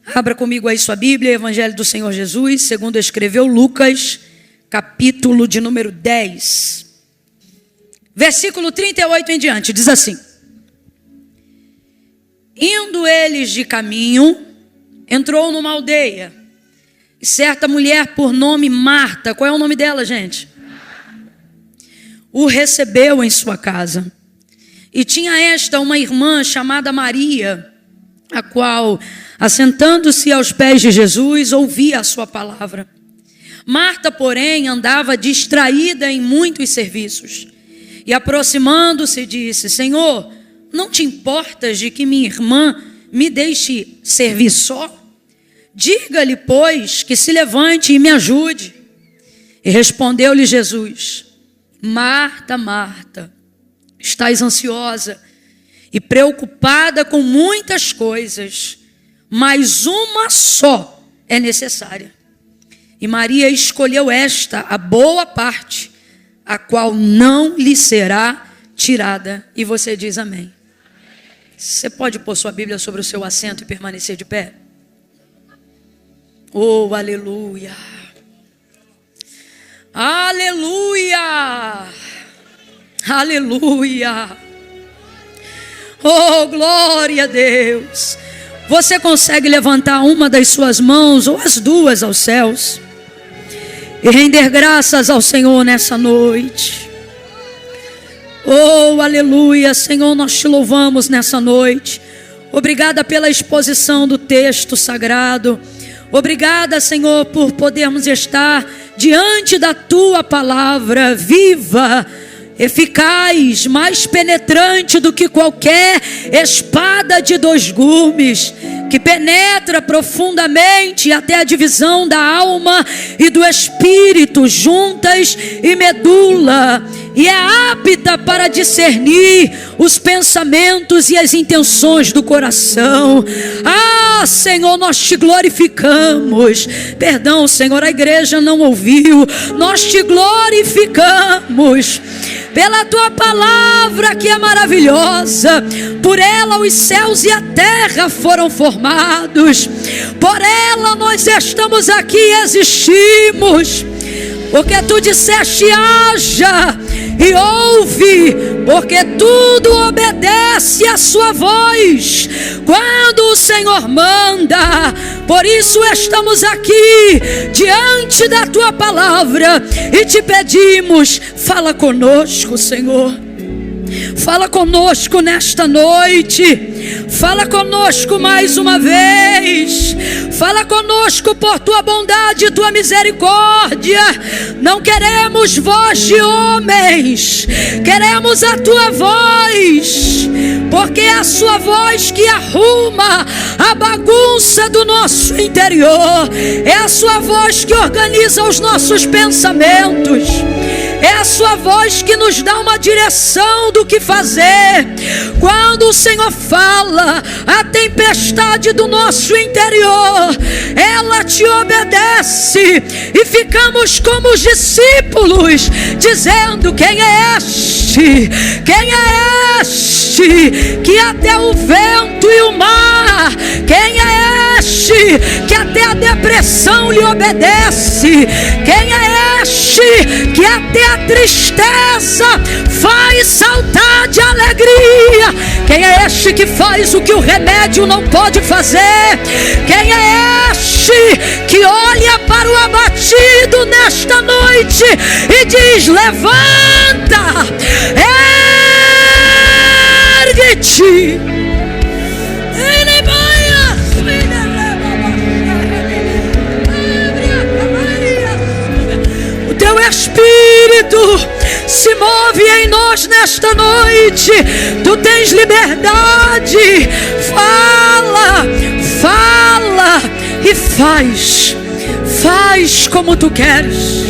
Abra comigo aí sua Bíblia, Evangelho do Senhor Jesus, segundo escreveu Lucas, capítulo de número 10. Versículo 38 em diante, diz assim: Indo eles de caminho, entrou numa aldeia, e certa mulher por nome Marta, qual é o nome dela, gente? O recebeu em sua casa. E tinha esta uma irmã chamada Maria, a qual, assentando-se aos pés de Jesus, ouvia a sua palavra. Marta, porém, andava distraída em muitos serviços. E aproximando-se, disse: Senhor, não te importas de que minha irmã me deixe servir só? Diga-lhe, pois, que se levante e me ajude. E respondeu-lhe Jesus: Marta, Marta, estás ansiosa e preocupada com muitas coisas, mas uma só é necessária. E Maria escolheu esta, a boa parte, a qual não lhe será tirada. E você diz amém. Você pode pôr sua Bíblia sobre o seu assento e permanecer de pé? Oh, aleluia! Aleluia! Aleluia! Oh, glória a Deus! Você consegue levantar uma das suas mãos ou as duas aos céus e render graças ao Senhor nessa noite? Oh, aleluia! Senhor, nós te louvamos nessa noite. Obrigada pela exposição do texto sagrado. Obrigada, Senhor, por podermos estar diante da tua palavra viva, eficaz, mais penetrante do que qualquer espada de dois gumes, que penetra profundamente até a divisão da alma e do espírito, juntas e medula, e é apta para discernir os pensamentos e as intenções do coração. Ah, Senhor, nós te glorificamos. Perdão, Senhor, a igreja não ouviu. Nós te glorificamos pela tua palavra que é maravilhosa. Por ela os céus e a terra foram formados. Por ela nós estamos aqui e existimos. Porque tu disseste: haja e ouve, porque tudo obedece à sua voz quando o Senhor manda. Por isso estamos aqui diante da tua palavra e te pedimos: fala conosco, Senhor. Fala conosco nesta noite. Fala conosco mais uma vez. Fala conosco por tua bondade e tua misericórdia. Não queremos voz de homens, queremos a tua voz, porque é a sua voz que arruma a bagunça do nosso interior. É a sua voz que organiza os nossos pensamentos. É a sua voz que nos dá uma direção do que fazer. Quando o Senhor fala, a tempestade do nosso interior, ela te obedece. E ficamos como os discípulos, dizendo: quem é este? Quem é este que até o vento e o mar? Quem é este que até a depressão lhe obedece? Quem é este que até a tristeza faz saltar de alegria? Quem é este que faz o que o remédio não pode fazer? Quem é este que olha para o abatido nesta noite e diz: levanta, ergue-te? O teu Espírito se move em nós nesta noite. Tu tens liberdade. Fala, fala e faz. Faz como tu queres.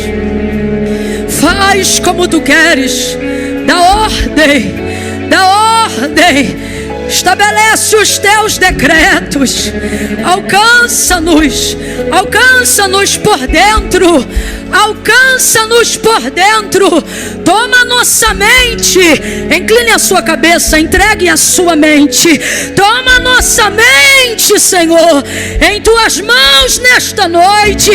Faz como tu queres. Dá ordem. Dá ordem. Estabelece os teus decretos. Alcança-nos. Alcança-nos por dentro. alcança-nos por dentro, toma a nossa mente, incline a sua cabeça, entregue a sua mente, toma a nossa mente, Senhor, em tuas mãos nesta noite,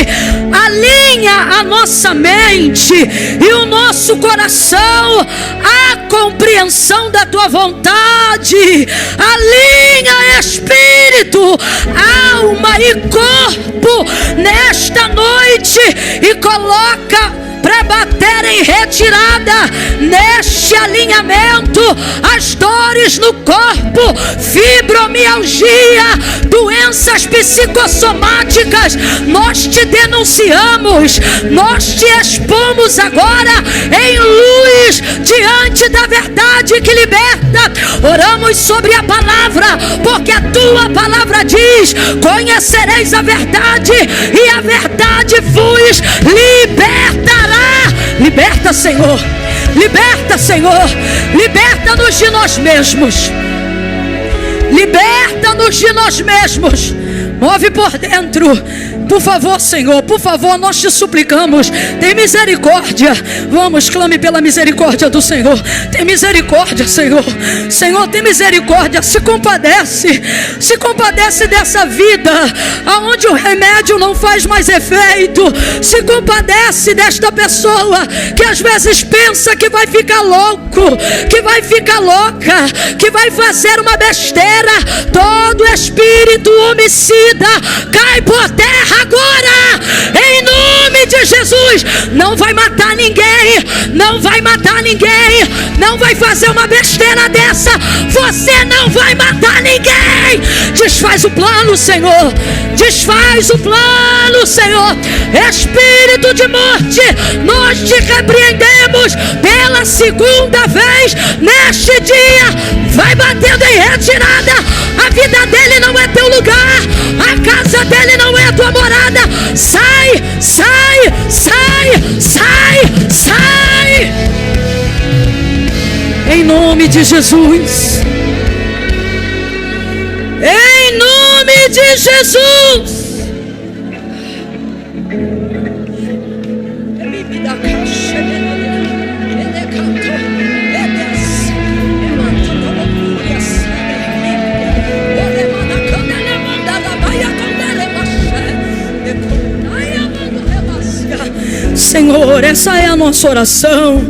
alinha a nossa mente e o nosso coração à compreensão da tua vontade, alinha espírito, alma e corpo nesta noite e coloca para bater em retirada neste alinhamento as dores no corpo, fibromialgia, doenças psicossomáticas. Nós te denunciamos, nós te expomos agora em luz diante da verdade que liberta. Oramos sobre a palavra, porque a tua palavra diz: conhecereis a verdade e a verdade vos libertará. Liberta, Senhor, liberta, Senhor, liberta-nos de nós mesmos, liberta-nos de nós mesmos, move por dentro, por favor, Senhor, por favor, nós te suplicamos, tem misericórdia. Vamos, clame pela misericórdia do Senhor. Tem misericórdia, Senhor. Senhor, tem misericórdia, se compadece dessa vida aonde o remédio não faz mais efeito. Se compadece desta pessoa que às vezes pensa que vai ficar louco, que vai ficar louca, que vai fazer uma besteira. Todo espírito homicida cai por terra agora, em nome de Jesus. Não vai matar ninguém, não vai matar ninguém, não vai fazer uma besteira dessa. Você não vai matar ninguém. Desfaz o plano, Senhor, desfaz o plano, Senhor. Espírito de morte, nós te repreendemos pela segunda vez neste dia. Vai batendo em retirada. A vida dele não é teu lugar, a casa dele não é tua morada. Sai, sai, sai, sai, sai, em nome de Jesus, em nome de Jesus. Senhor, essa é a nossa oração,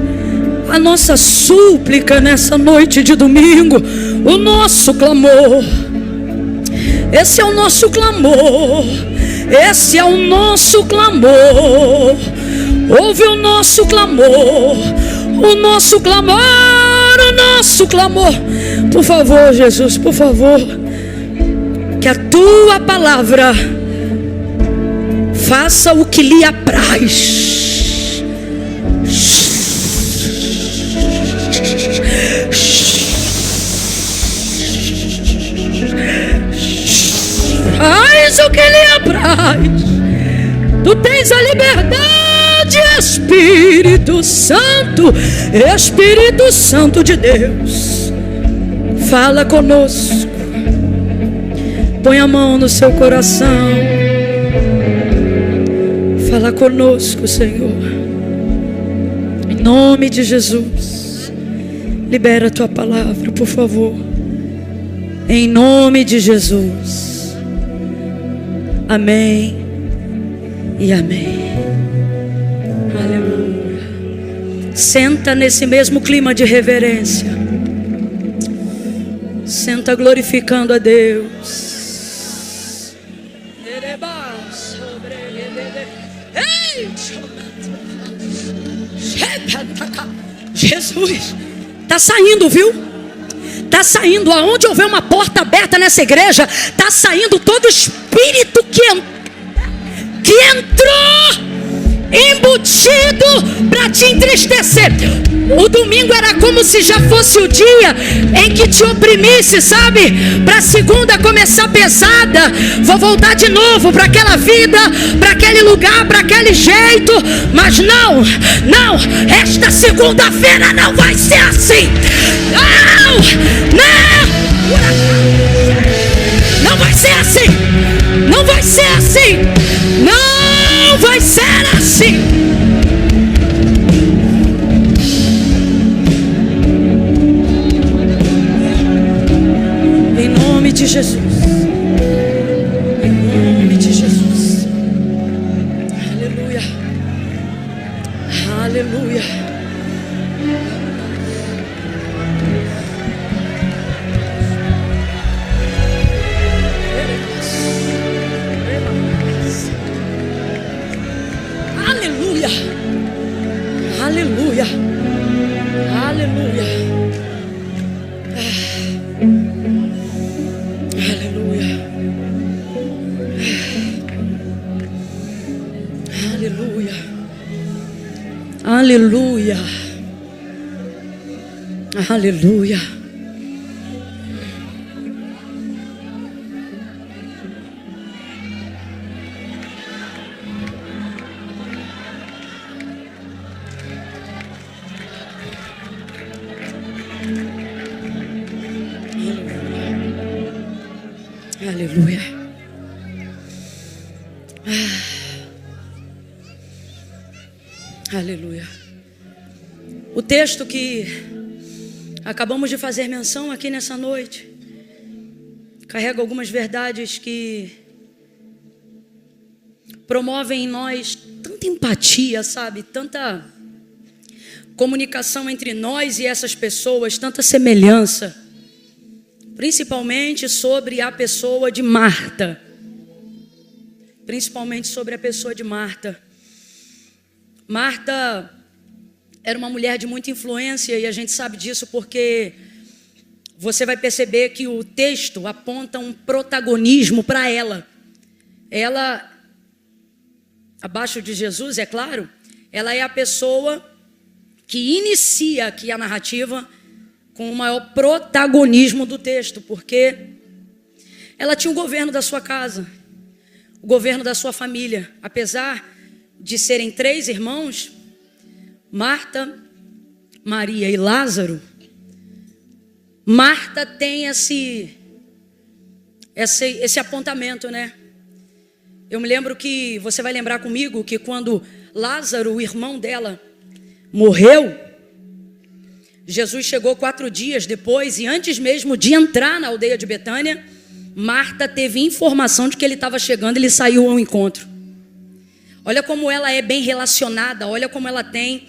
a nossa súplica nessa noite de domingo, o nosso clamor. Esse é o nosso clamor, esse é o nosso clamor. Ouve o nosso clamor, o nosso clamor, o nosso clamor. Por favor, Jesus, por favor, que a tua palavra faça o que lhe apraz. Faz o que lhe apraz. Tu tens a liberdade, Espírito Santo, Espírito Santo de Deus. Fala conosco. Põe a mão no seu coração. Fala conosco, Senhor. Em nome de Jesus. Libera a tua palavra, por favor. Em nome de Jesus. Amém e amém. Aleluia. Senta nesse mesmo clima de reverência. Senta glorificando a Deus. Jesus, está saindo, viu? Está saindo. Aonde houver uma porta aberta nessa igreja, está saindo todo espírito que entrou embutido para te entristecer. O domingo era como se já fosse o dia em que te oprimisse, sabe? Para segunda começar pesada. Vou voltar de novo para aquela vida, para aquele lugar, para aquele jeito. Mas não, não, esta segunda-feira não vai ser assim. Não, não, não vai ser assim. Não vai ser assim. Não vai ser assim. Aleluia. Aleluia. Aleluia. Aleluia. O texto que acabamos de fazer menção aqui nessa noite carrega algumas verdades que promovem em nós tanta empatia, sabe? Tanta comunicação entre nós e essas pessoas, tanta semelhança, principalmente sobre a pessoa de Marta. Principalmente sobre a pessoa de Marta. Marta era uma mulher de muita influência e a gente sabe disso porque você vai perceber que o texto aponta um protagonismo para ela. Ela, abaixo de Jesus, é claro, ela é a pessoa que inicia aqui a narrativa com o maior protagonismo do texto, porque ela tinha o governo da sua casa, o governo da sua família. Apesar de serem 3 irmãos, Marta, Maria e Lázaro, Marta tem esse apontamento, né? Eu me lembro que, você vai lembrar comigo, que quando Lázaro, o irmão dela, morreu, Jesus chegou 4 dias depois e antes mesmo de entrar na aldeia de Betânia, Marta teve informação de que ele estava chegando e ele saiu ao encontro. Olha como ela é bem relacionada, olha como ela tem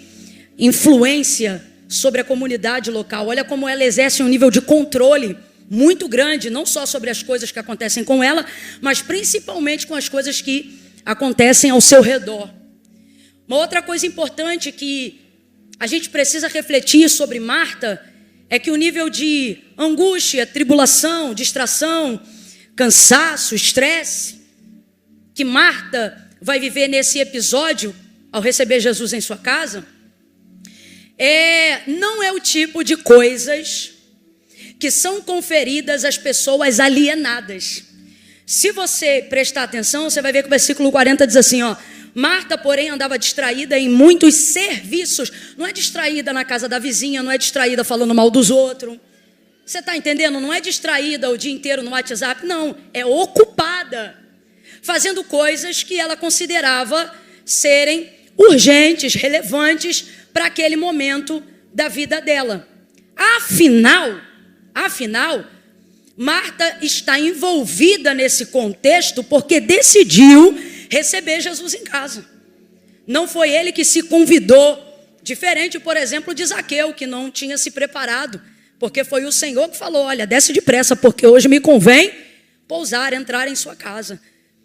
influência sobre a comunidade local, olha como ela exerce um nível de controle muito grande, não só sobre as coisas que acontecem com ela, mas principalmente com as coisas que acontecem ao seu redor. Uma outra coisa importante que a gente precisa refletir sobre Marta é que o nível de angústia, tribulação, distração, cansaço, estresse que Marta vai viver nesse episódio ao receber Jesus em sua casa não é o tipo de coisas que são conferidas às pessoas alienadas. Se você prestar atenção, você vai ver que o versículo 40 diz assim, ó: Marta, porém, andava distraída em muitos serviços. Não é distraída na casa da vizinha, não é distraída falando mal dos outros. Você está entendendo? Não é distraída o dia inteiro no WhatsApp, não. É ocupada, fazendo coisas que ela considerava serem urgentes, relevantes para aquele momento da vida dela. Afinal, Marta está envolvida nesse contexto porque decidiu receber Jesus em casa. Não foi ele que se convidou, diferente, por exemplo, de Zaqueu, que não tinha se preparado, porque foi o Senhor que falou: olha, desce depressa, porque hoje me convém pousar, entrar em sua casa.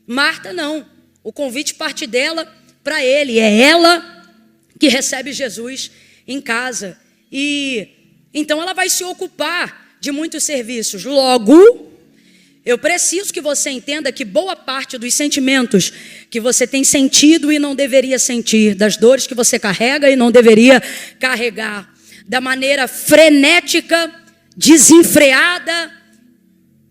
Marta não, o convite parte dela para ele, é ela que recebe Jesus em casa. E então ela vai se ocupar de muitos serviços. Logo, eu preciso que você entenda que boa parte dos sentimentos que você tem sentido e não deveria sentir, das dores que você carrega e não deveria carregar, da maneira frenética, desenfreada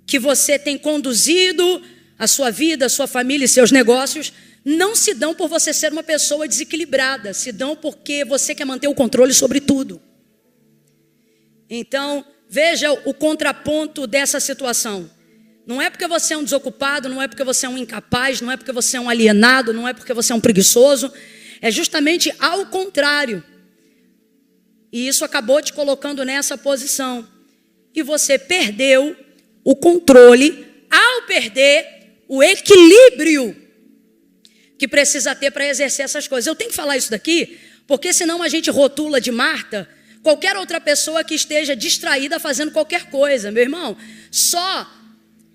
que você tem conduzido a sua vida, a sua família e seus negócios, não se dão por você ser uma pessoa desequilibrada, se dão porque você quer manter o controle sobre tudo. Então, veja o contraponto dessa situação. Não é porque você é um desocupado, não é porque você é um incapaz, não é porque você é um alienado, não é porque você é um preguiçoso, é justamente ao contrário. E isso acabou te colocando nessa posição. E você perdeu o controle ao perder o equilíbrio que precisa ter para exercer essas coisas. Eu tenho que falar isso daqui, porque senão a gente rotula de Marta qualquer outra pessoa que esteja distraída fazendo qualquer coisa. Meu irmão, só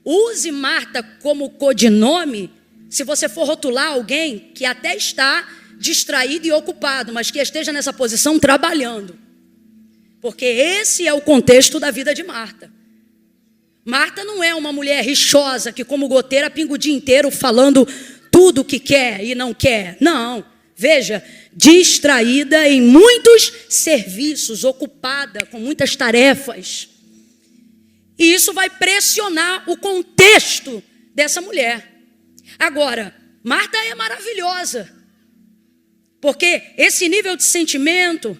use Marta como codinome se você for rotular alguém que até está distraído e ocupado, mas que esteja nessa posição trabalhando. Porque esse é o contexto da vida de Marta. Marta não é uma mulher rixosa que, como goteira, pinga o dia inteiro falando tudo o que quer e não quer. Não. Veja, distraída em muitos serviços, ocupada com muitas tarefas. E isso vai pressionar o contexto dessa mulher. Agora, Marta é maravilhosa, porque esse nível de sentimento,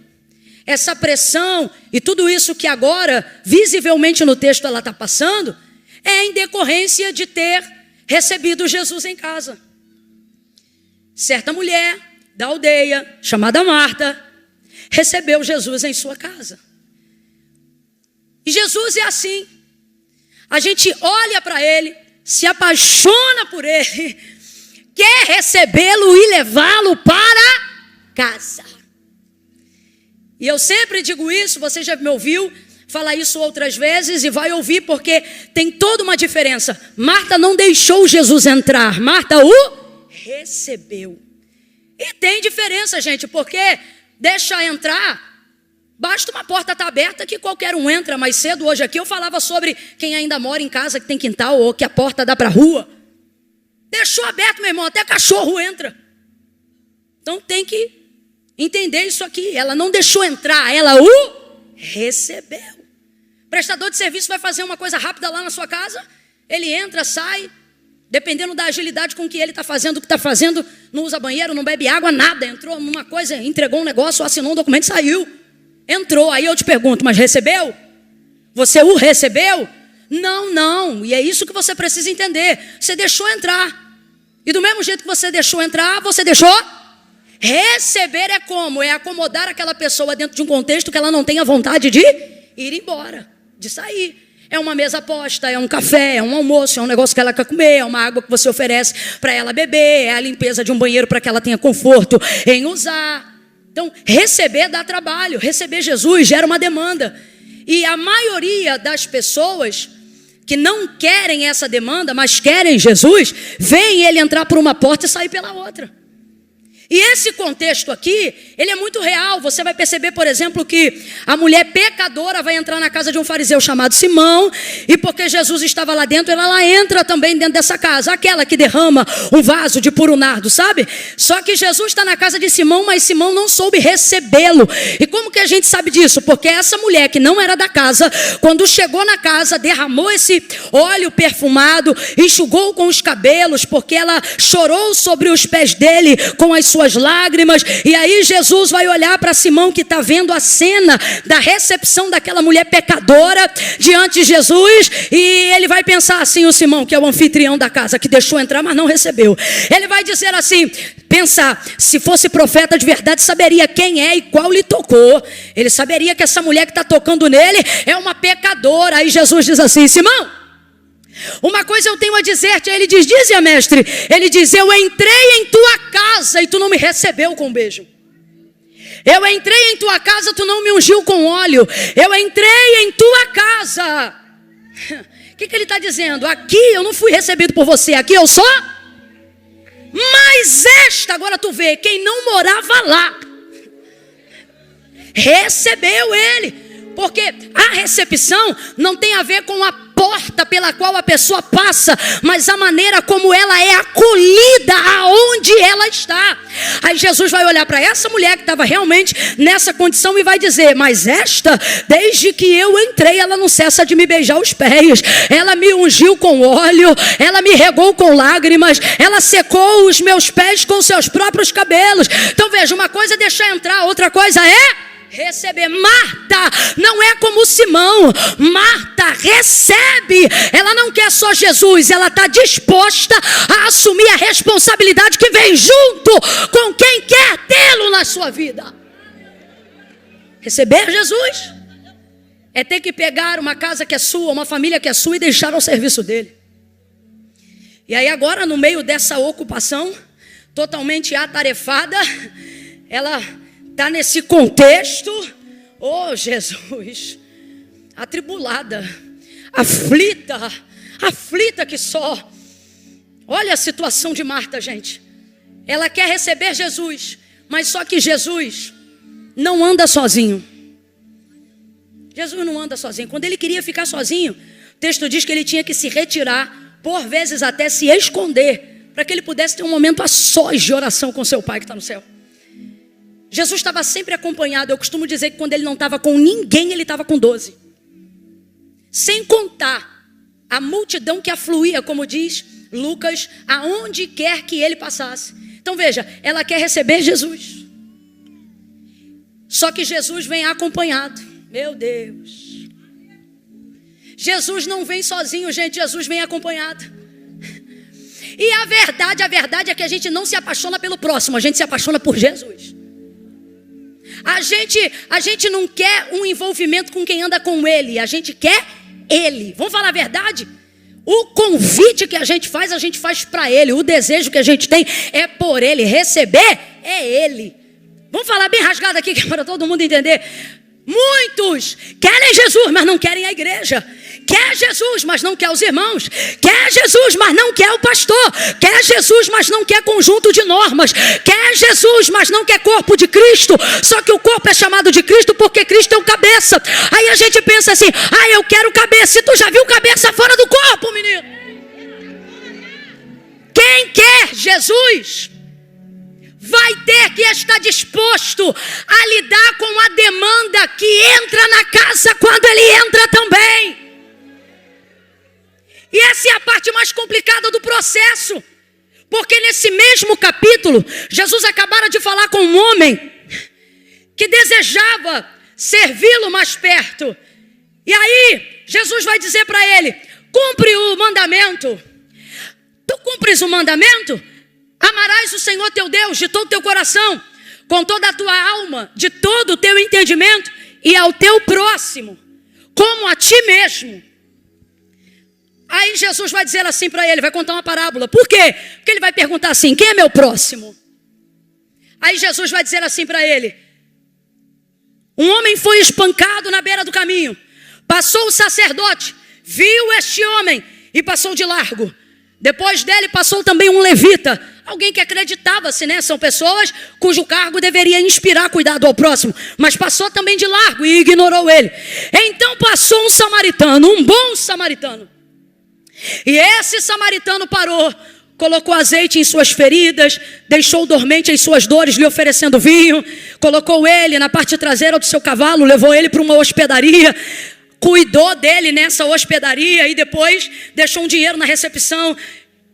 essa pressão e tudo isso que agora, visivelmente no texto ela está passando, é em decorrência de ter recebido Jesus em casa. Certa mulher da aldeia, chamada Marta, recebeu Jesus em sua casa. E Jesus é assim. A gente olha para ele, se apaixona por ele, quer recebê-lo e levá-lo para casa. E eu sempre digo isso, você já me ouviu falar isso outras vezes e vai ouvir, porque tem toda uma diferença. Marta não deixou Jesus entrar, Marta o recebeu. E tem diferença, gente, porque deixa entrar, basta uma porta estar aberta que qualquer um entra. Mais cedo hoje aqui eu falava sobre quem ainda mora em casa que tem quintal ou que a porta dá para a rua. Deixou aberto, meu irmão, até cachorro entra. Então tem que entender isso aqui. Ela não deixou entrar, ela o recebeu. Prestador de serviço vai fazer uma coisa rápida lá na sua casa, ele entra, sai, dependendo da agilidade com que ele está fazendo o que está fazendo, não usa banheiro, não bebe água, nada. Entrou numa coisa, entregou um negócio, assinou um documento e saiu. Entrou, aí eu te pergunto, mas recebeu? Você o recebeu? Não, e é isso que você precisa entender. Você deixou entrar. E do mesmo jeito que você deixou entrar, você deixou receber. É como? É acomodar aquela pessoa dentro de um contexto que ela não tenha vontade de ir embora, de sair. É uma mesa posta, é um café, é um almoço, é um negócio que ela quer comer, é uma água que você oferece para ela beber, é a limpeza de um banheiro para que ela tenha conforto em usar. Então, receber dá trabalho, receber Jesus gera uma demanda. E a maioria das pessoas que não querem essa demanda, mas querem Jesus, veem ele entrar por uma porta e sair pela outra. E esse contexto aqui, ele é muito real. Você vai perceber, por exemplo, que a mulher pecadora vai entrar na casa de um fariseu chamado Simão, e porque Jesus estava lá dentro, ela entra também dentro dessa casa, aquela que derrama um vaso de puro nardo, sabe? Só que Jesus está na casa de Simão, mas Simão não soube recebê-lo. E como que a gente sabe disso? Porque essa mulher que não era da casa, quando chegou na casa, derramou esse óleo perfumado, enxugou com os cabelos, porque ela chorou sobre os pés dele com as suas lágrimas. E aí Jesus vai olhar para Simão, que está vendo a cena da recepção daquela mulher pecadora diante de Jesus, e ele vai pensar assim, o Simão, que é o anfitrião da casa, que deixou entrar mas não recebeu, ele vai dizer assim, pensar, se fosse profeta de verdade, saberia quem é e qual lhe tocou. Ele saberia que essa mulher que está tocando nele é uma pecadora. Aí Jesus diz assim, Simão, uma coisa eu tenho a dizer-te. Ele diz, dize, mestre. Ele diz, eu entrei em tua casa e tu não me recebeu com um beijo. Eu entrei em tua casa, tu não me ungiu com óleo. Eu entrei em tua casa. O que ele está dizendo? Aqui eu não fui recebido por você, aqui eu sou. Mas esta, agora tu vê, quem não morava lá, recebeu ele. Porque a recepção não tem a ver com a porta pela qual a pessoa passa, mas a maneira como ela é acolhida aonde ela está. Aí Jesus vai olhar para essa mulher que estava realmente nessa condição e vai dizer, mas esta, desde que eu entrei, ela não cessa de me beijar os pés, ela me ungiu com óleo, ela me regou com lágrimas, ela secou os meus pés com seus próprios cabelos. Então veja, uma coisa é deixar entrar, outra coisa é receber. Marta não é como Simão. Marta recebe. Ela não quer só Jesus, ela está disposta a assumir a responsabilidade que vem junto com quem quer tê-lo na sua vida. Receber Jesus é ter que pegar uma casa que é sua, uma família que é sua e deixar ao serviço dele. E aí agora, no meio dessa ocupação totalmente atarefada, ela está nesse contexto, oh Jesus, atribulada, aflita que só. Olha a situação de Marta, gente. Ela quer receber Jesus, mas só que Jesus não anda sozinho. Jesus não anda sozinho. Quando ele queria ficar sozinho, o texto diz que ele tinha que se retirar, por vezes até se esconder, para que ele pudesse ter um momento a sós de oração com seu Pai que está no céu. Jesus estava sempre acompanhado. Eu costumo dizer que quando ele não estava com ninguém, ele estava com 12. Sem contar a multidão que afluía, como diz Lucas, aonde quer que ele passasse. Então veja, ela quer receber Jesus. Só que Jesus vem acompanhado. Meu Deus. Jesus não vem sozinho, gente. Jesus vem acompanhado. E a verdade é que a gente não se apaixona pelo próximo. A gente se apaixona por Jesus. A gente não quer um envolvimento com quem anda com ele. A gente quer ele. Vamos falar a verdade? O convite que a gente faz para ele. O desejo que a gente tem é por ele. Receber é ele. Vamos falar bem rasgado aqui, que é para todo mundo entender. Muitos querem Jesus, mas não querem a igreja. Quer Jesus, mas não quer os irmãos. Quer Jesus, mas não quer o pastor. Quer Jesus, mas não quer conjunto de normas. Quer Jesus, mas não quer corpo de Cristo. Só que o corpo é chamado de Cristo porque Cristo é o cabeça. Aí a gente pensa assim, eu quero cabeça. E tu já viu cabeça fora do corpo, menino? Quem quer Jesus vai ter que estar disposto a lidar com a demanda que entra na casa quando ele entra também. E essa é a parte mais complicada do processo. Porque nesse mesmo capítulo, Jesus acabara de falar com um homem que desejava servi-lo mais perto. E aí, Jesus vai dizer para ele, cumpre o mandamento. Tu cumpres o mandamento? Amarás o Senhor teu Deus de todo o teu coração, com toda a tua alma, de todo o teu entendimento, e ao teu próximo, como a ti mesmo. Aí Jesus vai dizer assim para ele, vai contar uma parábola. Por quê? Porque ele vai perguntar assim, quem é meu próximo? Aí Jesus vai dizer assim para ele, um homem foi espancado na beira do caminho. Passou o sacerdote, viu este homem e passou de largo. Depois dele passou também um levita, alguém que acreditava-se, né? São pessoas cujo cargo deveria inspirar cuidado ao próximo, mas passou também de largo e ignorou ele. Então passou um samaritano, um bom samaritano. E esse samaritano parou, colocou azeite em suas feridas, deixou dormente em suas dores, lhe oferecendo vinho, colocou ele na parte traseira do seu cavalo, levou ele para uma hospedaria, cuidou dele nessa hospedaria e depois deixou um dinheiro na recepção,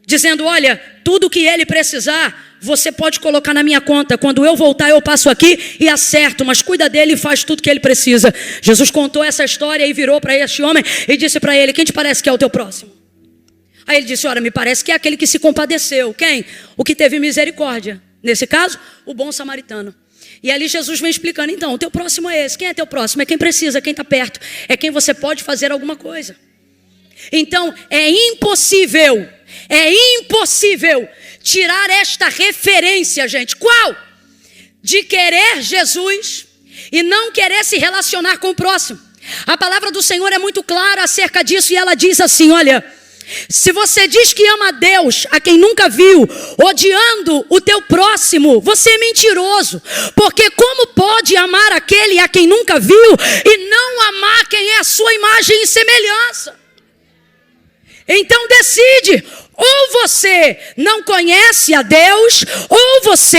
dizendo, olha, tudo que ele precisar, você pode colocar na minha conta. Quando eu voltar, eu passo aqui e acerto, mas cuida dele e faz tudo que ele precisa. Jesus contou essa história e virou para este homem e disse para ele, quem te parece que é o teu próximo? Aí ele disse, olha, me parece que é aquele que se compadeceu. Quem? O que teve misericórdia. Nesse caso, o bom samaritano. E ali Jesus vem explicando, então, o teu próximo é esse. Quem é teu próximo? É quem precisa, quem está perto. É quem você pode fazer alguma coisa. Então, é impossível tirar esta referência, gente. Qual? De querer Jesus e não querer se relacionar com o próximo. A palavra do Senhor é muito clara acerca disso e ela diz assim, olha, se você diz que ama a Deus, a quem nunca viu, odiando o teu próximo, você é mentiroso. Porque como pode amar aquele a quem nunca viu e não amar quem é a sua imagem e semelhança? Então decide, ou você não conhece a Deus, ou você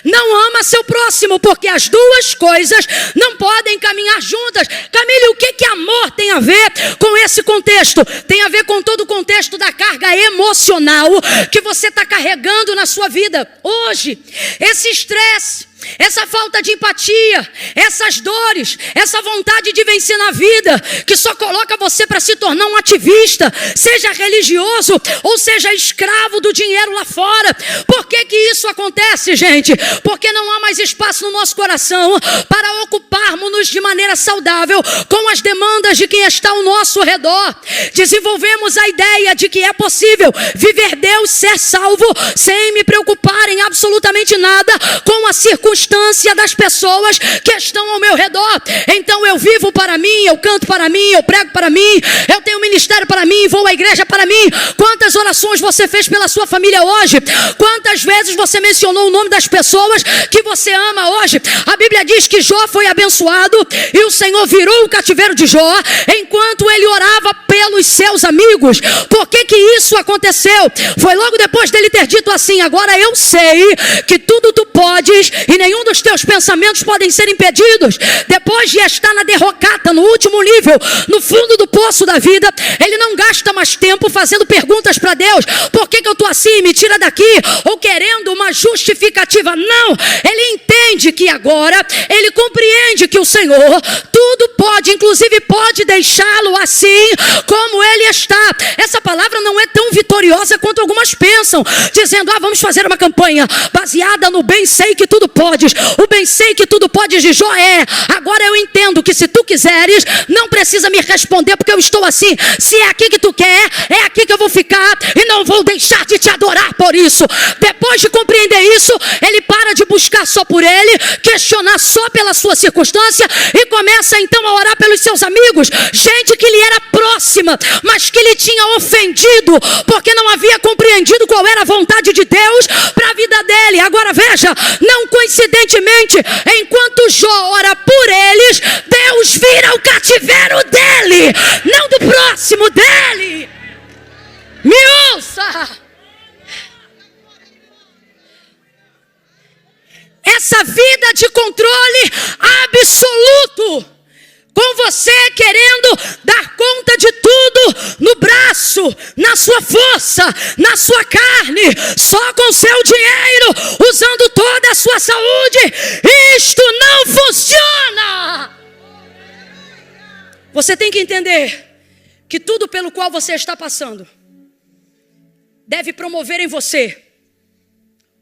não ama seu próximo, porque as duas coisas não podem caminhar juntas. Camille, o que amor tem a ver com esse contexto? Tem a ver com todo o contexto da carga emocional que você está carregando na sua vida hoje. Esse estresse, essa falta de empatia, essas dores, essa vontade de vencer na vida, que só coloca você para se tornar um ativista, seja religioso ou seja escravo do dinheiro lá fora. Por que isso acontece, gente? Porque não há mais espaço no nosso coração para ocuparmos-nos de maneira saudável com as demandas de quem está ao nosso redor. Desenvolvemos a ideia de que é possível viver Deus, ser salvo, sem me preocupar em absolutamente nada com a circunstância das pessoas que estão ao meu redor. Então eu vivo para mim, eu canto para mim, eu prego para mim, eu tenho ministério para mim, vou à igreja para mim. Quantas orações você fez pela sua família hoje? Quantas vezes você mencionou o nome das pessoas que você ama hoje? A Bíblia diz que Jó foi abençoado e o Senhor virou o cativeiro de Jó enquanto ele orava pelos seus amigos. Por que isso aconteceu? Foi logo depois dele ter dito assim, agora eu sei que tudo tu podes e nenhum dos teus pensamentos podem ser impedidos. Depois de estar na derrocata, no último nível, no fundo do poço da vida, ele não gasta mais tempo fazendo perguntas para Deus: por que eu estou assim? Me tira daqui. Ou querendo uma justificativa. Não, ele entende que agora, ele compreende que o Senhor tudo pode, inclusive pode deixá-lo assim como ele está. Essa palavra não é tão vitoriosa quanto algumas pensam, dizendo: vamos fazer uma campanha baseada no bem sei que tudo podes. O bem sei que tudo podes de Jó agora eu entendo que se tu quiseres, não precisa me responder porque eu estou assim. Se é aqui que tu quer, é aqui que eu vou ficar e não vou deixar de te adorar por isso. Depois de compreender isso, ele para de buscar só por ele, questionar só pela sua circunstância e começa então a orar pelos seus amigos, gente que lhe era próxima, mas que lhe tinha ofendido porque não havia compreendido qual era a vontade de Deus para a vida dele. Agora veja, não coincidentemente, enquanto Jó ora por eles, Deus vira o cativeiro dele, não do próximo dele. Me ouça! Essa vida de controle absoluto, com você querendo dar conta de tudo no braço, na sua força, na sua carne, só com seu dinheiro, usando toda a sua saúde, isto não funciona. Você tem que entender que tudo pelo qual você está passando deve promover em você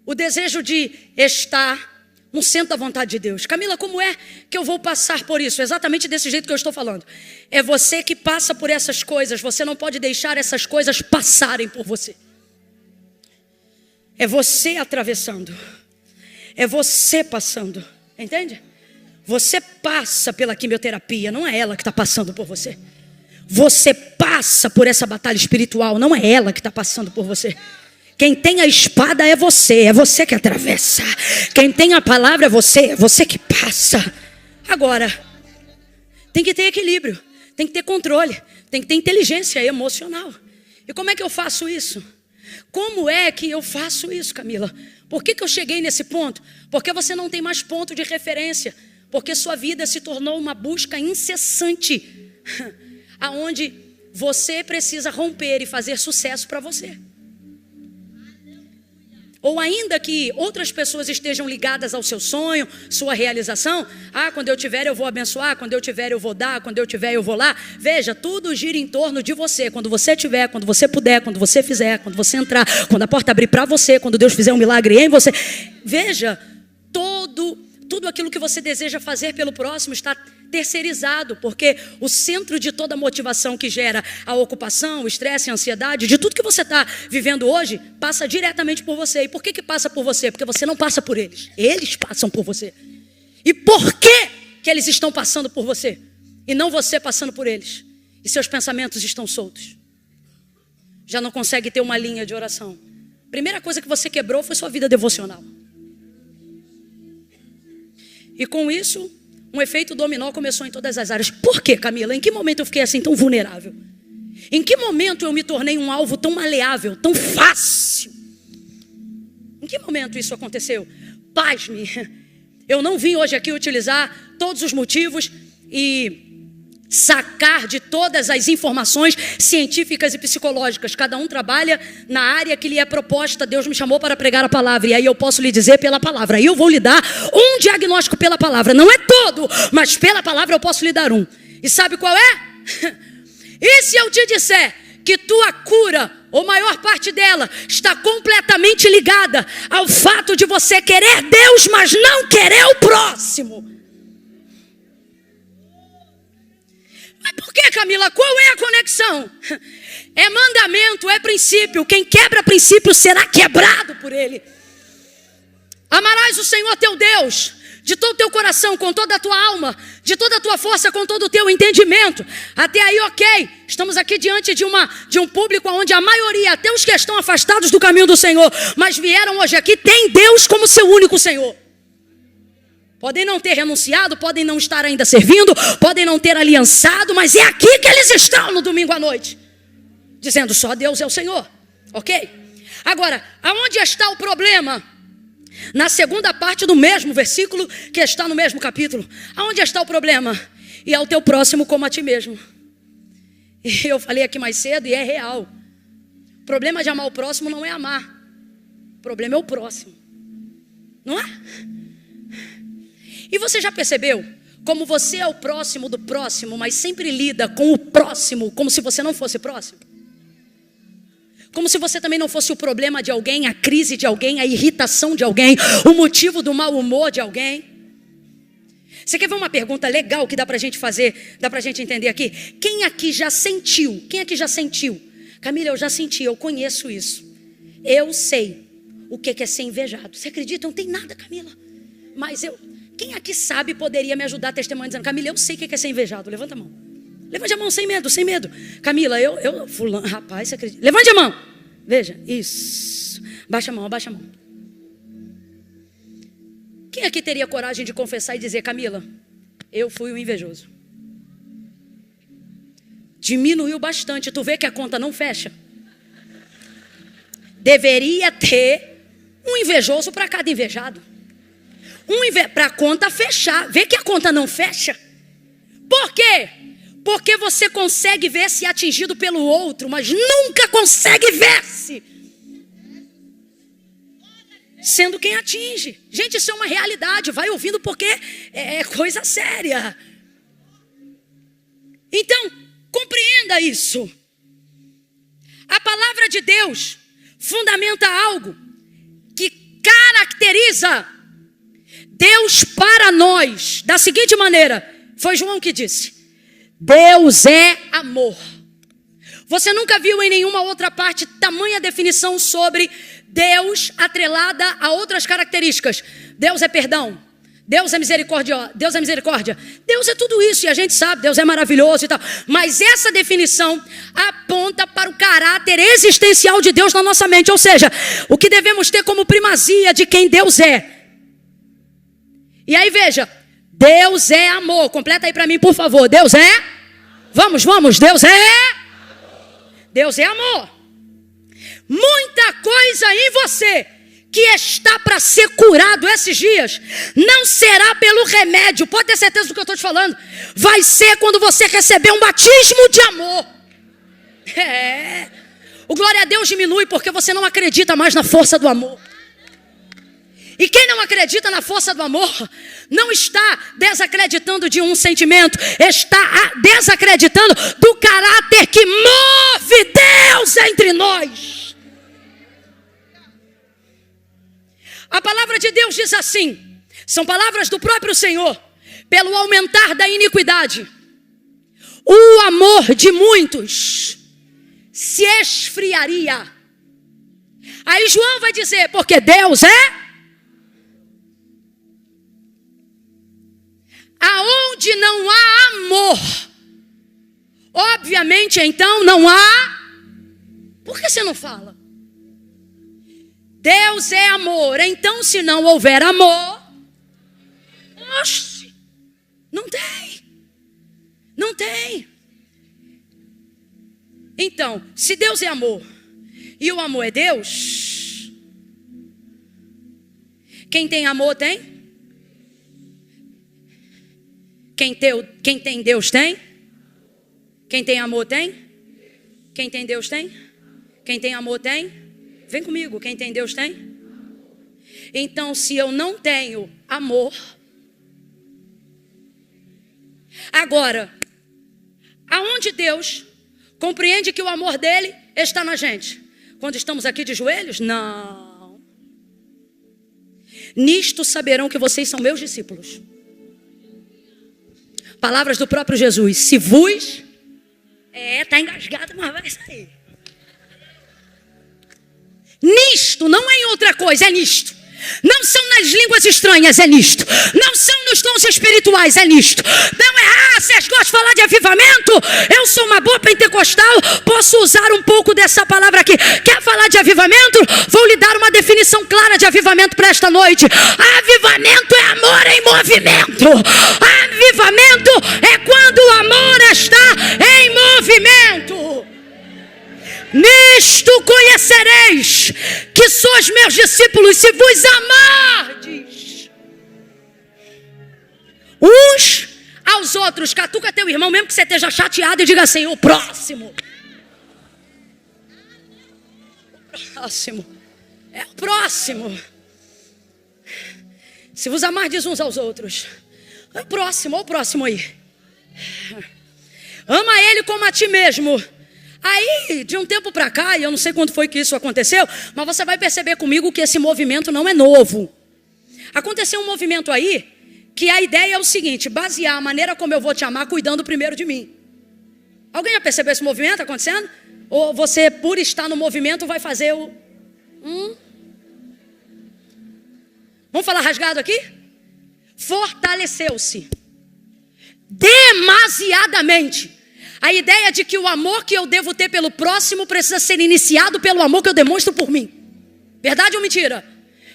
o desejo de estar no centro da vontade de Deus. Camila, como é que eu vou passar por isso? Exatamente desse jeito que eu estou falando. É você que passa por essas coisas. Você não pode deixar essas coisas passarem por você. É você atravessando. É você passando. Entende? Você passa pela quimioterapia. Não é ela que está passando por você. Você passa por essa batalha espiritual. Não é ela que está passando por você. Quem tem a espada é você que atravessa. Quem tem a palavra é você que passa. Agora, tem que ter equilíbrio, tem que ter controle, tem que ter inteligência emocional. E como é que eu faço isso? Como é que eu faço isso, Camila? Por que eu cheguei nesse ponto? Porque você não tem mais ponto de referência. Porque sua vida se tornou uma busca incessante, aonde você precisa romper e fazer sucesso para você. Ou ainda que outras pessoas estejam ligadas ao seu sonho, sua realização. Quando eu tiver eu vou abençoar, quando eu tiver eu vou dar, quando eu tiver eu vou lá. Veja, tudo gira em torno de você. Quando você tiver, quando você puder, quando você fizer, quando você entrar, quando a porta abrir para você, quando Deus fizer um milagre em você. Veja, tudo aquilo que você deseja fazer pelo próximo está terceirizado, porque o centro de toda motivação que gera a ocupação, o estresse, a ansiedade, de tudo que você está vivendo hoje, passa diretamente por você. E por que passa por você? Porque você não passa por eles. Eles passam por você. E por que eles estão passando por você? E não você passando por eles? E seus pensamentos estão soltos. Já não consegue ter uma linha de oração. Primeira coisa que você quebrou foi sua vida devocional. E com isso, um efeito dominó começou em todas as áreas. Por quê, Camila? Em que momento eu fiquei assim tão vulnerável? Em que momento eu me tornei um alvo tão maleável, tão fácil? Em que momento isso aconteceu? Pasme, eu não vim hoje aqui utilizar todos os motivos e sacar de todas as informações científicas e psicológicas. Cada um trabalha na área que lhe é proposta. Deus me chamou para pregar a palavra, e aí eu posso lhe dizer pela palavra. Aí eu vou lhe dar um diagnóstico pela palavra. Não é todo, mas pela palavra eu posso lhe dar um. E sabe qual é? E se eu te disser que tua cura, ou maior parte dela, está completamente ligada ao fato de você querer Deus, mas não querer o próximo? Mas por que, Camila? Qual é a conexão? É mandamento, é princípio. Quem quebra princípio será quebrado por ele. Amarás o Senhor teu Deus de todo o teu coração, com toda a tua alma, de toda a tua força, com todo o teu entendimento. Até aí, ok. Estamos aqui diante de um público onde a maioria, até os que estão afastados do caminho do Senhor, mas vieram hoje aqui, tem Deus como seu único Senhor. Podem não ter renunciado, podem não estar ainda servindo, podem não ter aliançado, mas é aqui que eles estão no domingo à noite, dizendo só Deus é o Senhor, ok? Agora, aonde está o problema? na segunda parte do mesmo versículo que está no mesmo capítulo. Aonde está o problema? E ao teu próximo como a ti mesmo. E eu falei aqui mais cedo e é real. O problema de amar o próximo não é amar. O problema é o próximo. Não é? E você já percebeu como você é o próximo do próximo, mas sempre lida com o próximo como se você não fosse próximo? Como se você também não fosse o problema de alguém, a crise de alguém, a irritação de alguém, o motivo do mau humor de alguém. Você quer ver uma pergunta legal que dá pra gente fazer, dá pra gente entender aqui? Quem aqui já sentiu? Quem aqui já sentiu? Camila, eu já senti, eu conheço isso. Eu sei o que é ser invejado. Você acredita? Não tem nada, Camila. Mas quem aqui sabe poderia me ajudar a testemunhar dizendo, Camila, eu sei o que é ser invejado. Levanta a mão. Levante a mão sem medo, sem medo. Camila, fulano, rapaz, você acredita? Levante a mão. Veja, isso. Baixa a mão, abaixa a mão. Quem aqui teria coragem de confessar e dizer, Camila, eu fui o invejoso? Diminuiu bastante. Tu vê que a conta não fecha? Deveria ter um invejoso para cada invejado. Para a conta fechar. Vê que a conta não fecha? Por quê? Porque você consegue ver-se atingido pelo outro, mas nunca consegue ver-se sendo quem atinge. Gente, isso é uma realidade. Vai ouvindo porque é coisa séria. Então, compreenda isso. A palavra de Deus fundamenta algo que caracteriza Deus para nós da seguinte maneira. Foi João que disse: Deus é amor. Você nunca viu em nenhuma outra parte tamanha definição sobre Deus atrelada a outras características. Deus é perdão. Deus é misericórdia. Deus é misericórdia. Deus é tudo isso e a gente sabe. Deus é maravilhoso e tal. Mas essa definição aponta para o caráter existencial de Deus na nossa mente. Ou seja, o que devemos ter como primazia de quem Deus é. E aí veja, Deus é amor. Completa aí para mim, por favor. Deus é? Vamos. Deus é? Deus é amor. Muita coisa em você que está para ser curado esses dias não será pelo remédio. Pode ter certeza do que eu estou te falando. Vai ser quando você receber um batismo de amor. O glória a Deus diminui porque você não acredita mais na força do amor. E quem não acredita na força do amor não está desacreditando de um sentimento, está desacreditando do caráter que move Deus entre nós. A palavra de Deus diz assim, são palavras do próprio Senhor: pelo aumentar da iniquidade, o amor de muitos se esfriaria. Aí João vai dizer, porque Deus é? Aonde não há amor, obviamente então não há. Por que você não fala? Deus é amor, então se não houver amor, oxe, não tem. Então, se Deus é amor e o amor é Deus, quem tem amor tem? Quem tem Deus tem? Quem tem amor tem? Quem tem Deus tem? Quem tem amor tem? Vem comigo, quem tem Deus tem? Então, se eu não tenho amor, agora, aonde Deus compreende que o amor dele está na gente? Quando estamos aqui de joelhos? Não. Nisto saberão que vocês são meus discípulos. Palavras do próprio Jesus. Se vos... tá engasgado, mas vai sair. Nisto, não é em outra coisa, é nisto. Não são nas línguas estranhas, é nisto. Não são nos dons espirituais, é nisto. Não é, vocês gostam de falar de avivamento? Eu sou uma boa pentecostal, posso usar um pouco dessa palavra aqui. Quer falar de avivamento? Vou lhe dar uma definição clara de avivamento para esta noite. Avivamento é amor em movimento. Avivamento é quando o amor está em movimento. Nisto conhecereis que sois meus discípulos, se vos amardes uns aos outros. Catuca teu irmão, mesmo que você esteja chateado, e diga assim: o próximo. Próximo. É o próximo. Se vos amardes uns aos outros. É o próximo, olha o próximo aí. Ama ele como a ti mesmo. Aí, de um tempo para cá, e eu não sei quando foi que isso aconteceu, mas você vai perceber comigo que esse movimento não é novo. Aconteceu um movimento aí, que a ideia é o seguinte: basear a maneira como eu vou te amar cuidando primeiro de mim. Alguém já percebeu esse movimento acontecendo? Ou você, por estar no movimento, vai fazer o... Vamos falar rasgado aqui? Fortaleceu-se demasiadamente a ideia de que o amor que eu devo ter pelo próximo precisa ser iniciado pelo amor que eu demonstro por mim. Verdade ou mentira?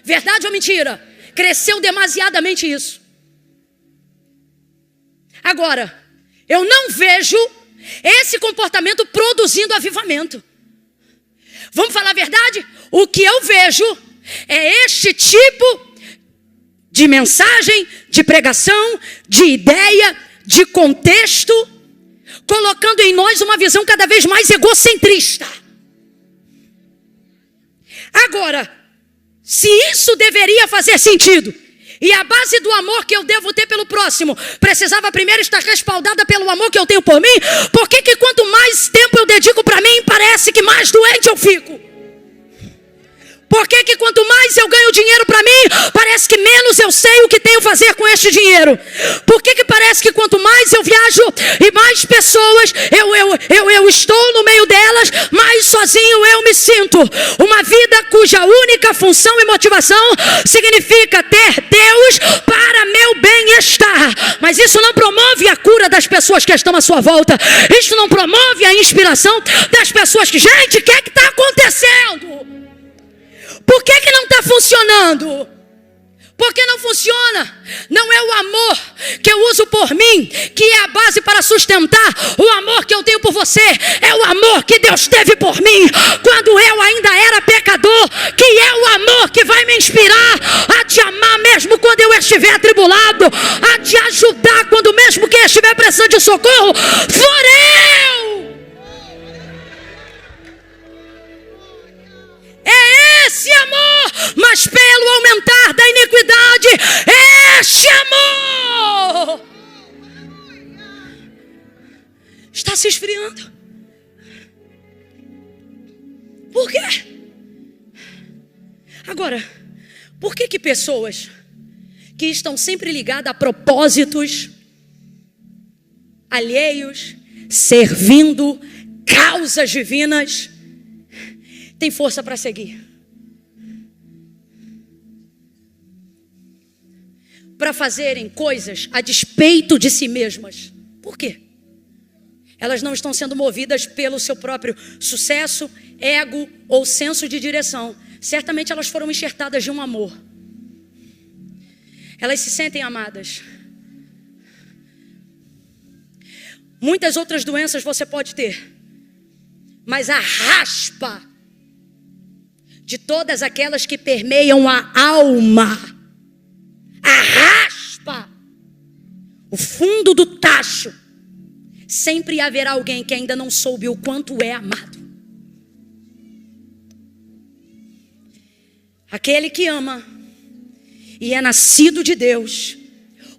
Verdade ou mentira? Cresceu demasiadamente isso. Agora, eu não vejo esse comportamento produzindo avivamento. Vamos falar a verdade? O que eu vejo é este tipo de mensagem, de pregação, de ideia, de contexto, colocando em nós uma visão cada vez mais egocentrista. Agora, se isso deveria fazer sentido, e a base do amor que eu devo ter pelo próximo precisava primeiro estar respaldada pelo amor que eu tenho por mim, por que quanto mais tempo eu dedico para mim, parece que mais doente eu fico? Por que quanto mais eu ganho dinheiro para mim, parece que menos eu sei o que tenho a fazer com este dinheiro? Por que parece que quanto mais eu viajo e mais pessoas eu estou no meio delas, mais sozinho eu me sinto? Uma vida cuja única função e motivação significa ter Deus para meu bem-estar. Mas isso não promove a cura das pessoas que estão à sua volta. Isso não promove a inspiração das pessoas que... Gente, o que está acontecendo? Por que não está funcionando? Porque não funciona. Não é o amor que eu uso por mim que é a base para sustentar o amor que eu tenho por você. É o amor que Deus teve por mim quando eu ainda era pecador, que é o amor que vai me inspirar a te amar mesmo quando eu estiver atribulado, a te ajudar quando mesmo que estiver precisando de socorro for eu. É esse amor, mas pelo aumentar da iniquidade, este amor está se esfriando. Por quê? Agora, por que pessoas que estão sempre ligadas a propósitos alheios, servindo causas divinas, tem força para seguir? Para fazerem coisas a despeito de si mesmas. Por quê? Elas não estão sendo movidas pelo seu próprio sucesso, ego ou senso de direção. Certamente elas foram enxertadas de um amor. Elas se sentem amadas. Muitas outras doenças você pode ter, mas a raspa de todas aquelas que permeiam a alma, a raspa, o fundo do tacho, sempre haverá alguém que ainda não soube o quanto é amado. Aquele que ama e é nascido de Deus,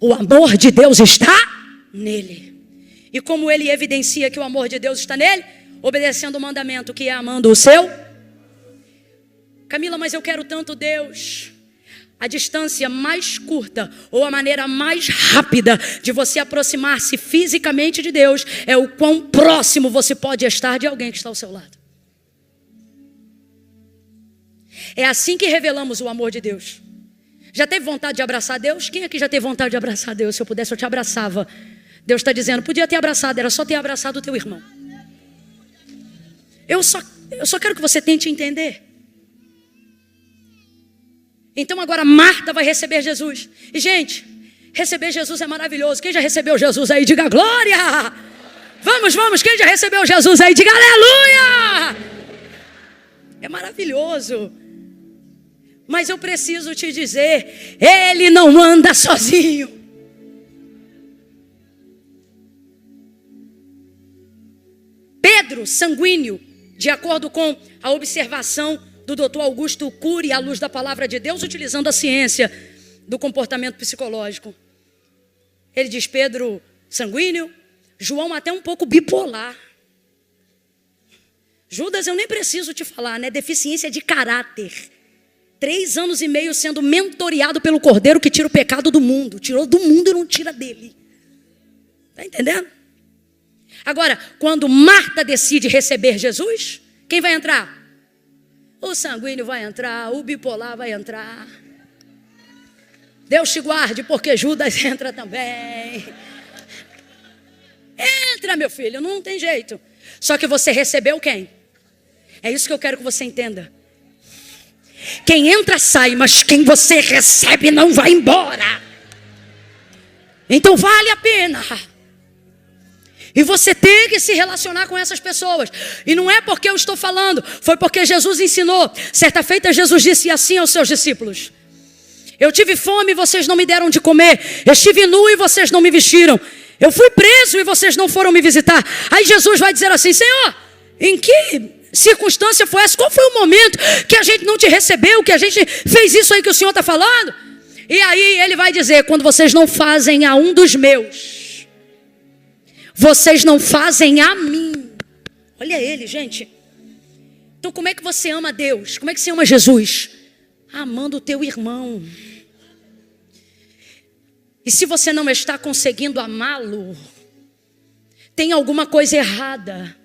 o amor de Deus está nele. E como ele evidencia que o amor de Deus está nele? Obedecendo o mandamento, que é amando o seu. Camila, mas eu quero tanto Deus. A distância mais curta ou a maneira mais rápida de você aproximar-se fisicamente de Deus é o quão próximo você pode estar de alguém que está ao seu lado. É assim que revelamos o amor de Deus. Já teve vontade de abraçar Deus? Quem aqui já teve vontade de abraçar Deus? Se eu pudesse, eu te abraçava. Deus está dizendo, podia ter abraçado, era só ter abraçado o teu irmão. Eu só quero que você tente entender. Então agora Marta vai receber Jesus. E gente, receber Jesus é maravilhoso. Quem já recebeu Jesus aí, diga glória. Vamos, quem já recebeu Jesus aí, diga aleluia. É maravilhoso. Mas eu preciso te dizer, ele não anda sozinho. Pedro, sanguíneo, de acordo com a observação do Dr. Augusto Cury, à luz da palavra de Deus, utilizando a ciência do comportamento psicológico. Ele diz: Pedro, sanguíneo, João até um pouco bipolar. Judas, eu nem preciso te falar, né? Deficiência de caráter. 3 anos e meio sendo mentoreado pelo Cordeiro que tira o pecado do mundo. Tirou do mundo e não tira dele. Está entendendo? Agora, quando Marta decide receber Jesus, quem vai entrar? O sanguíneo vai entrar, o bipolar vai entrar. Deus te guarde, porque Judas entra também. Entra, meu filho, não tem jeito. Só que você recebeu quem? É isso que eu quero que você entenda. Quem entra sai, mas quem você recebe não vai embora. Então vale a pena. E você tem que se relacionar com essas pessoas. E não é porque eu estou falando, foi porque Jesus ensinou. Certa feita Jesus disse assim aos seus discípulos: eu tive fome e vocês não me deram de comer. Eu estive nu e vocês não me vestiram. Eu fui preso e vocês não foram me visitar. Aí Jesus vai dizer assim: Senhor, em que circunstância foi essa? Qual foi o momento que a gente não te recebeu, que a gente fez isso aí que o Senhor está falando? E aí ele vai dizer: quando vocês não fazem a um dos meus, vocês não fazem a mim. Olha ele, gente. Então como é que você ama Deus? Como é que você ama Jesus? Amando o teu irmão. E se você não está conseguindo amá-lo, tem alguma coisa errada.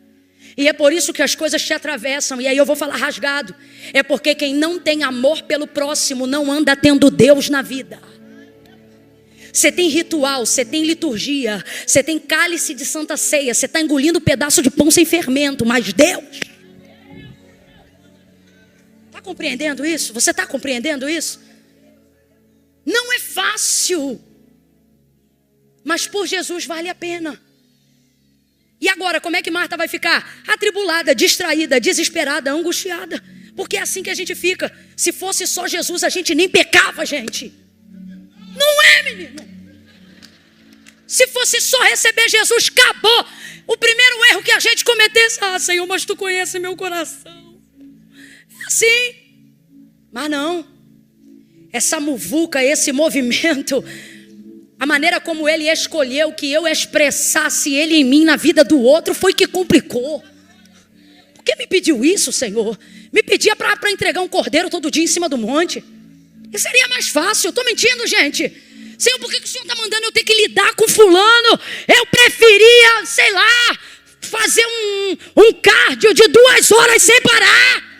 E é por isso que as coisas te atravessam. E aí eu vou falar rasgado. É porque quem não tem amor pelo próximo não anda tendo Deus na vida. Você tem ritual, você tem liturgia, você tem cálice de Santa Ceia, você está engolindo pedaço de pão sem fermento, mas Deus... Está compreendendo isso? Você está compreendendo isso? Não é fácil, mas por Jesus vale a pena. E agora, como é que Marta vai ficar? Atribulada, distraída, desesperada, angustiada. Porque é assim que a gente fica. Se fosse só Jesus, a gente nem pecava, gente. Não é, menino? Se fosse só receber Jesus, acabou. O primeiro erro que a gente cometesse: ah, Senhor, mas tu conhece meu coração. É assim. Mas não. Essa muvuca, esse movimento, a maneira como ele escolheu que eu expressasse ele em mim na vida do outro foi que complicou. Por que me pediu isso, Senhor? Me pedia para entregar um cordeiro todo dia em cima do monte. E seria mais fácil. Eu estou mentindo, gente? Senhor, por que o Senhor está mandando eu ter que lidar com fulano? Eu preferia, sei lá, fazer um cardio de 2 horas sem parar.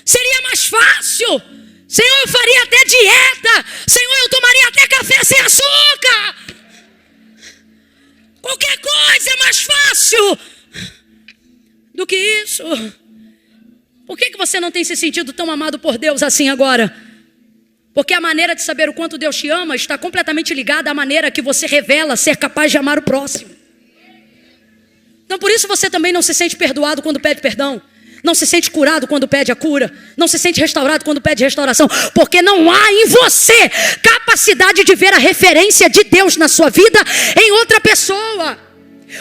Seria mais fácil. Senhor, eu faria até dieta. Senhor, eu tomaria até café sem açúcar. Qualquer coisa é mais fácil do que isso. Por que você não tem se sentido tão amado por Deus assim agora? Porque a maneira de saber o quanto Deus te ama está completamente ligada à maneira que você revela ser capaz de amar o próximo. Então por isso você também não se sente perdoado quando pede perdão. Não se sente curado quando pede a cura. Não se sente restaurado quando pede restauração. Porque não há em você capacidade de ver a referência de Deus na sua vida em outra pessoa.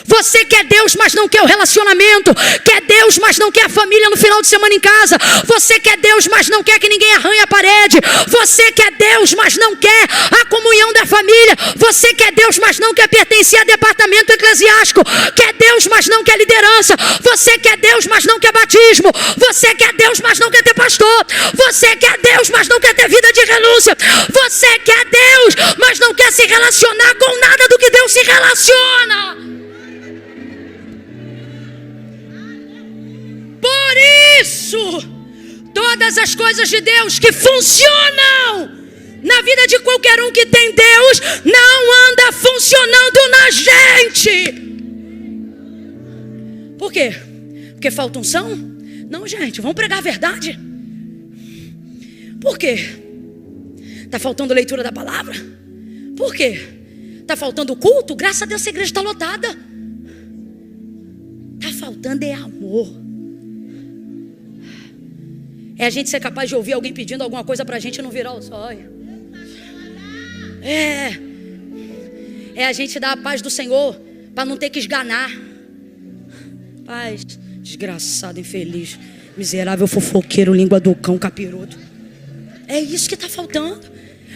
Você quer Deus, mas não quer o relacionamento. Quer Deus, mas não quer a família no final de semana em casa. Você quer Deus, mas não quer que ninguém arranhe a parede. Você quer Deus, mas não quer a comunhão da família. Você quer Deus, mas não quer pertencer a departamento eclesiástico. Quer Deus, mas não quer liderança. Você quer Deus, mas não quer batismo. Você quer Deus, mas não quer ter pastor. Você quer Deus, mas não quer ter vida de renúncia. Você quer Deus, mas não quer se relacionar com nada do que Deus se relaciona. Por isso, todas as coisas de Deus que funcionam na vida de qualquer um que tem Deus, não anda funcionando na gente. Por quê? Porque falta unção? Não, gente, vamos pregar a verdade. Por quê? Está faltando leitura da palavra? Por quê? Está faltando culto? Graças a Deus essa igreja está lotada. Está faltando é amor. É a gente ser capaz de ouvir alguém pedindo alguma coisa pra gente e não virar os olhos. É a gente dar a paz do Senhor para não ter que esganar. Paz, desgraçado, infeliz, miserável, fofoqueiro, língua do cão, capiroto. É isso que está faltando.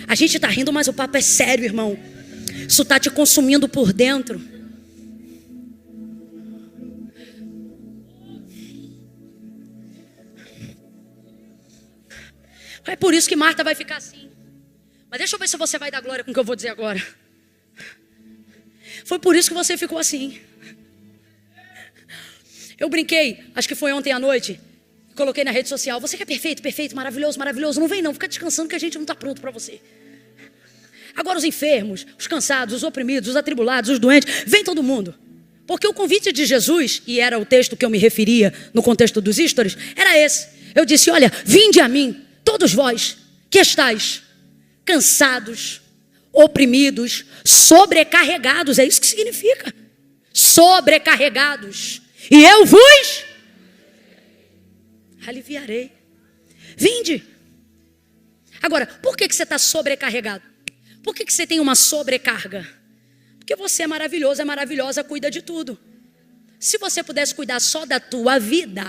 A gente está rindo, mas o papo é sério, irmão. Isso está te consumindo por dentro. É por isso que Marta vai ficar assim. Mas deixa eu ver se você vai dar glória com o que eu vou dizer agora. Foi por isso que você ficou assim. Eu brinquei, acho que foi ontem à noite, coloquei na rede social: você que é perfeito, perfeito, maravilhoso, maravilhoso. Não vem não, fica descansando que a gente não está pronto para você. Agora os enfermos, os cansados, os oprimidos, os atribulados, os doentes, vem todo mundo. Porque o convite de Jesus, e era o texto que eu me referia no contexto dos stories, era esse. Eu disse: olha, vinde a mim, todos vós que estáis cansados, oprimidos, sobrecarregados. É isso que significa. Sobrecarregados. E eu vos aliviarei. Vinde. Agora, por que você está sobrecarregado? Por que você tem uma sobrecarga? Porque você é maravilhoso, é maravilhosa, cuida de tudo. Se você pudesse cuidar só da tua vida,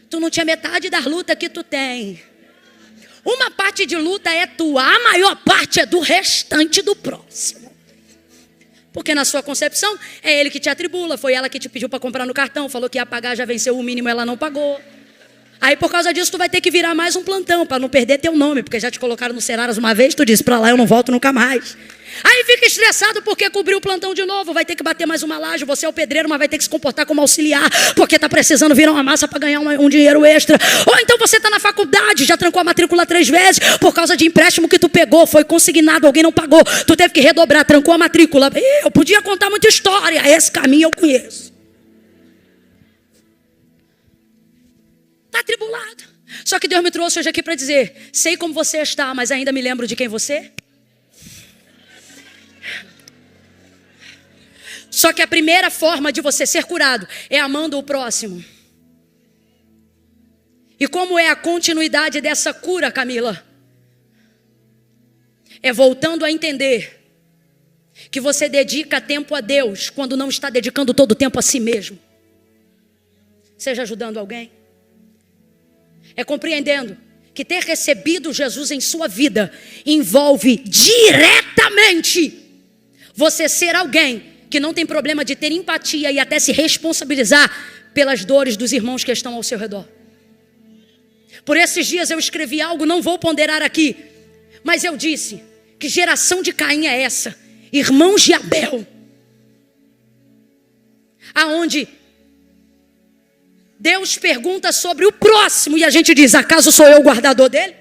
tu não tinha metade da luta que tu tem. Uma parte de luta é tua, a maior parte é do restante do próximo. Porque na sua concepção, é ele que te atribula, foi ela que te pediu para comprar no cartão, falou que ia pagar, já venceu o mínimo, ela não pagou. Aí por causa disso tu vai ter que virar mais um plantão para não perder teu nome, porque já te colocaram no Seraras uma vez, tu disse: para lá eu não volto nunca mais. Aí fica estressado porque cobriu o plantão de novo, vai ter que bater mais uma laje, você é o pedreiro, mas vai ter que se comportar como auxiliar, porque está precisando virar uma massa para ganhar um dinheiro extra. Ou então você está na faculdade, já trancou a matrícula 3 vezes, por causa de empréstimo que tu pegou, foi consignado, alguém não pagou, tu teve que redobrar, trancou a matrícula. Eu podia contar muita história, esse caminho eu conheço. Está atribulado. Só que Deus me trouxe hoje aqui para dizer: sei como você está, mas ainda me lembro de quem você é. Só que a primeira forma de você ser curado é amando o próximo. E como é a continuidade dessa cura, Camila? É voltando a entender que você dedica tempo a Deus quando não está dedicando todo o tempo a si mesmo. Seja ajudando alguém. É compreendendo que ter recebido Jesus em sua vida envolve diretamente você ser alguém que não tem problema de ter empatia e até se responsabilizar pelas dores dos irmãos que estão ao seu redor. Por esses dias eu escrevi algo, não vou ponderar aqui, mas eu disse: que geração de Caim é essa? Irmãos de Abel. Aonde Deus pergunta sobre o próximo e a gente diz: acaso sou eu o guardador dele?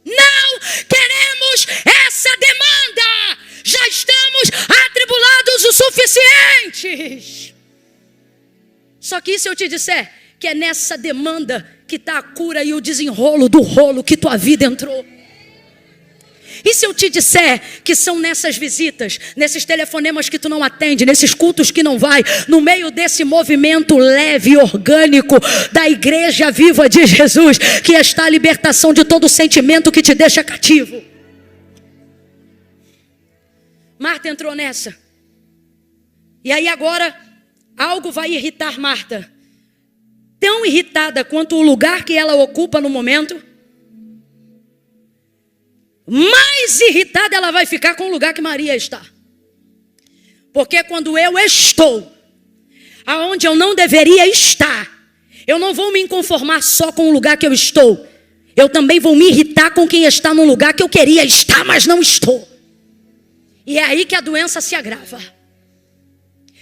Não queremos essa demanda. Já estamos atribulados o suficientes. Só que e se eu te disser que é nessa demanda que está a cura e o desenrolo do rolo que tua vida entrou? E se eu te disser que são nessas visitas, nesses telefonemas que tu não atende, nesses cultos que não vai, no meio desse movimento leve e orgânico da Igreja Viva de Jesus, que está a libertação de todo sentimento que te deixa cativo? Marta entrou nessa. E aí agora algo vai irritar Marta. Tão irritada quanto o lugar que ela ocupa no momento, mais irritada ela vai ficar com o lugar que Maria está. Porque quando eu estou aonde eu não deveria estar, eu não vou me conformar só com o lugar que eu estou. Eu também vou me irritar com quem está no lugar que eu queria estar, mas não estou. E é aí que a doença se agrava.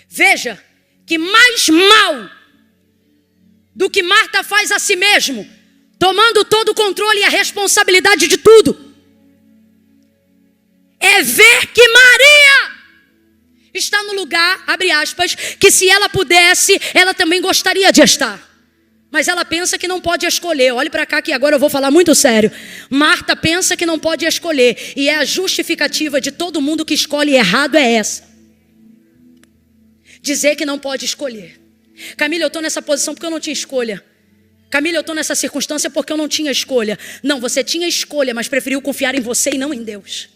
Veja que mais mal do que Marta faz a si mesmo, tomando todo o controle e a responsabilidade de tudo, é ver que Maria está no lugar, abre aspas, que se ela pudesse, ela também gostaria de estar. Mas ela pensa que não pode escolher. Olhe para cá que agora eu vou falar muito sério. Marta pensa que não pode escolher. E é a justificativa de todo mundo que escolhe errado é essa. Dizer que não pode escolher. Camila, eu estou nessa posição porque eu não tinha escolha. Camila, eu estou nessa circunstância porque eu não tinha escolha. Não, você tinha escolha, mas preferiu confiar em você e não em Deus.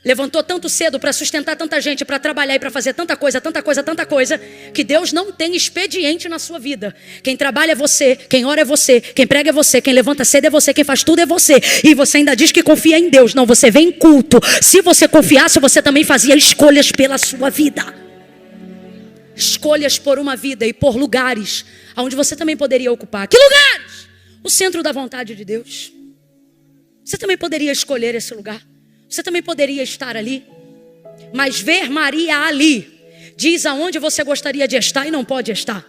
Levantou tanto cedo para sustentar tanta gente, para trabalhar e para fazer tanta coisa, que Deus não tem expediente na sua vida. Quem trabalha é você, quem ora é você, quem prega é você, quem levanta cedo é você, quem faz tudo é você. E você ainda diz que confia em Deus. Não, você vem em culto. Se você confiasse, você também fazia escolhas pela sua vida. Escolhas por uma vida e por lugares onde você também poderia ocupar. Que lugares? O centro da vontade de Deus. Você também poderia escolher esse lugar. Você também poderia estar ali. Mas ver Maria ali diz aonde você gostaria de estar e não pode estar.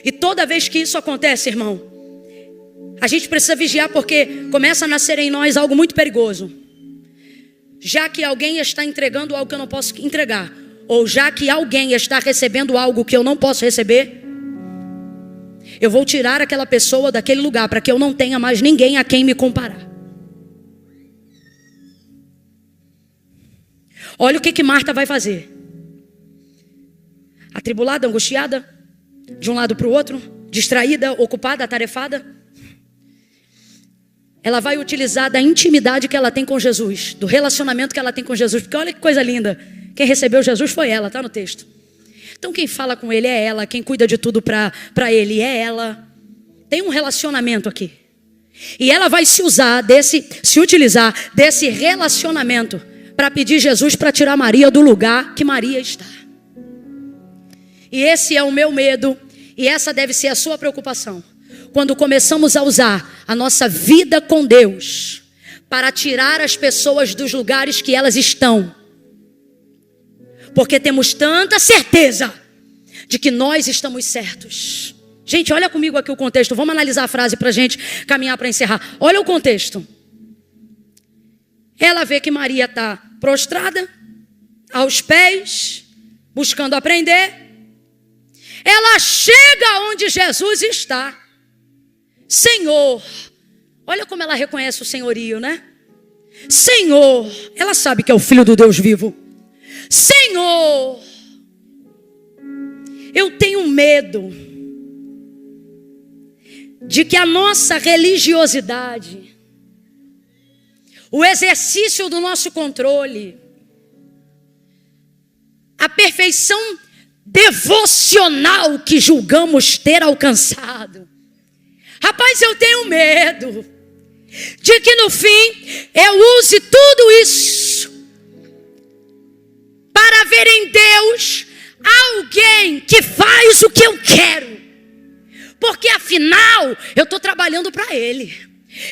E toda vez que isso acontece, irmão, a gente precisa vigiar, porque começa a nascer em nós algo muito perigoso. Já que alguém está entregando algo que eu não posso entregar, ou já que alguém está recebendo algo que eu não posso receber, eu vou tirar aquela pessoa daquele lugar para que eu não tenha mais ninguém a quem me comparar. Olha o que Marta vai fazer. Atribulada, angustiada, de um lado para o outro, distraída, ocupada, atarefada. Ela vai utilizar da intimidade que ela tem com Jesus, do relacionamento que ela tem com Jesus. Porque olha que coisa linda. Quem recebeu Jesus foi ela, está no texto. Então quem fala com ele é ela, quem cuida de tudo para ele é ela. Tem um relacionamento aqui. E ela vai se utilizar desse relacionamento para pedir Jesus para tirar Maria do lugar que Maria está. E esse é o meu medo, e essa deve ser a sua preocupação. Quando começamos a usar a nossa vida com Deus para tirar as pessoas dos lugares que elas estão. Porque temos tanta certeza de que nós estamos certos. Gente, olha comigo aqui o contexto. Vamos analisar a frase para a gente caminhar para encerrar. Olha o contexto. Ela vê que Maria está prostrada, aos pés, buscando aprender. Ela chega onde Jesus está. Senhor. Olha como ela reconhece o senhorio, né? Senhor. Ela sabe que é o Filho do Deus vivo. Senhor, eu tenho medo de que a nossa religiosidade, o exercício do nosso controle, a perfeição devocional que julgamos ter alcançado, rapaz, eu tenho medo de que no fim eu use tudo isso para ver em Deus alguém que faz o que eu quero. Porque afinal, eu estou trabalhando para Ele.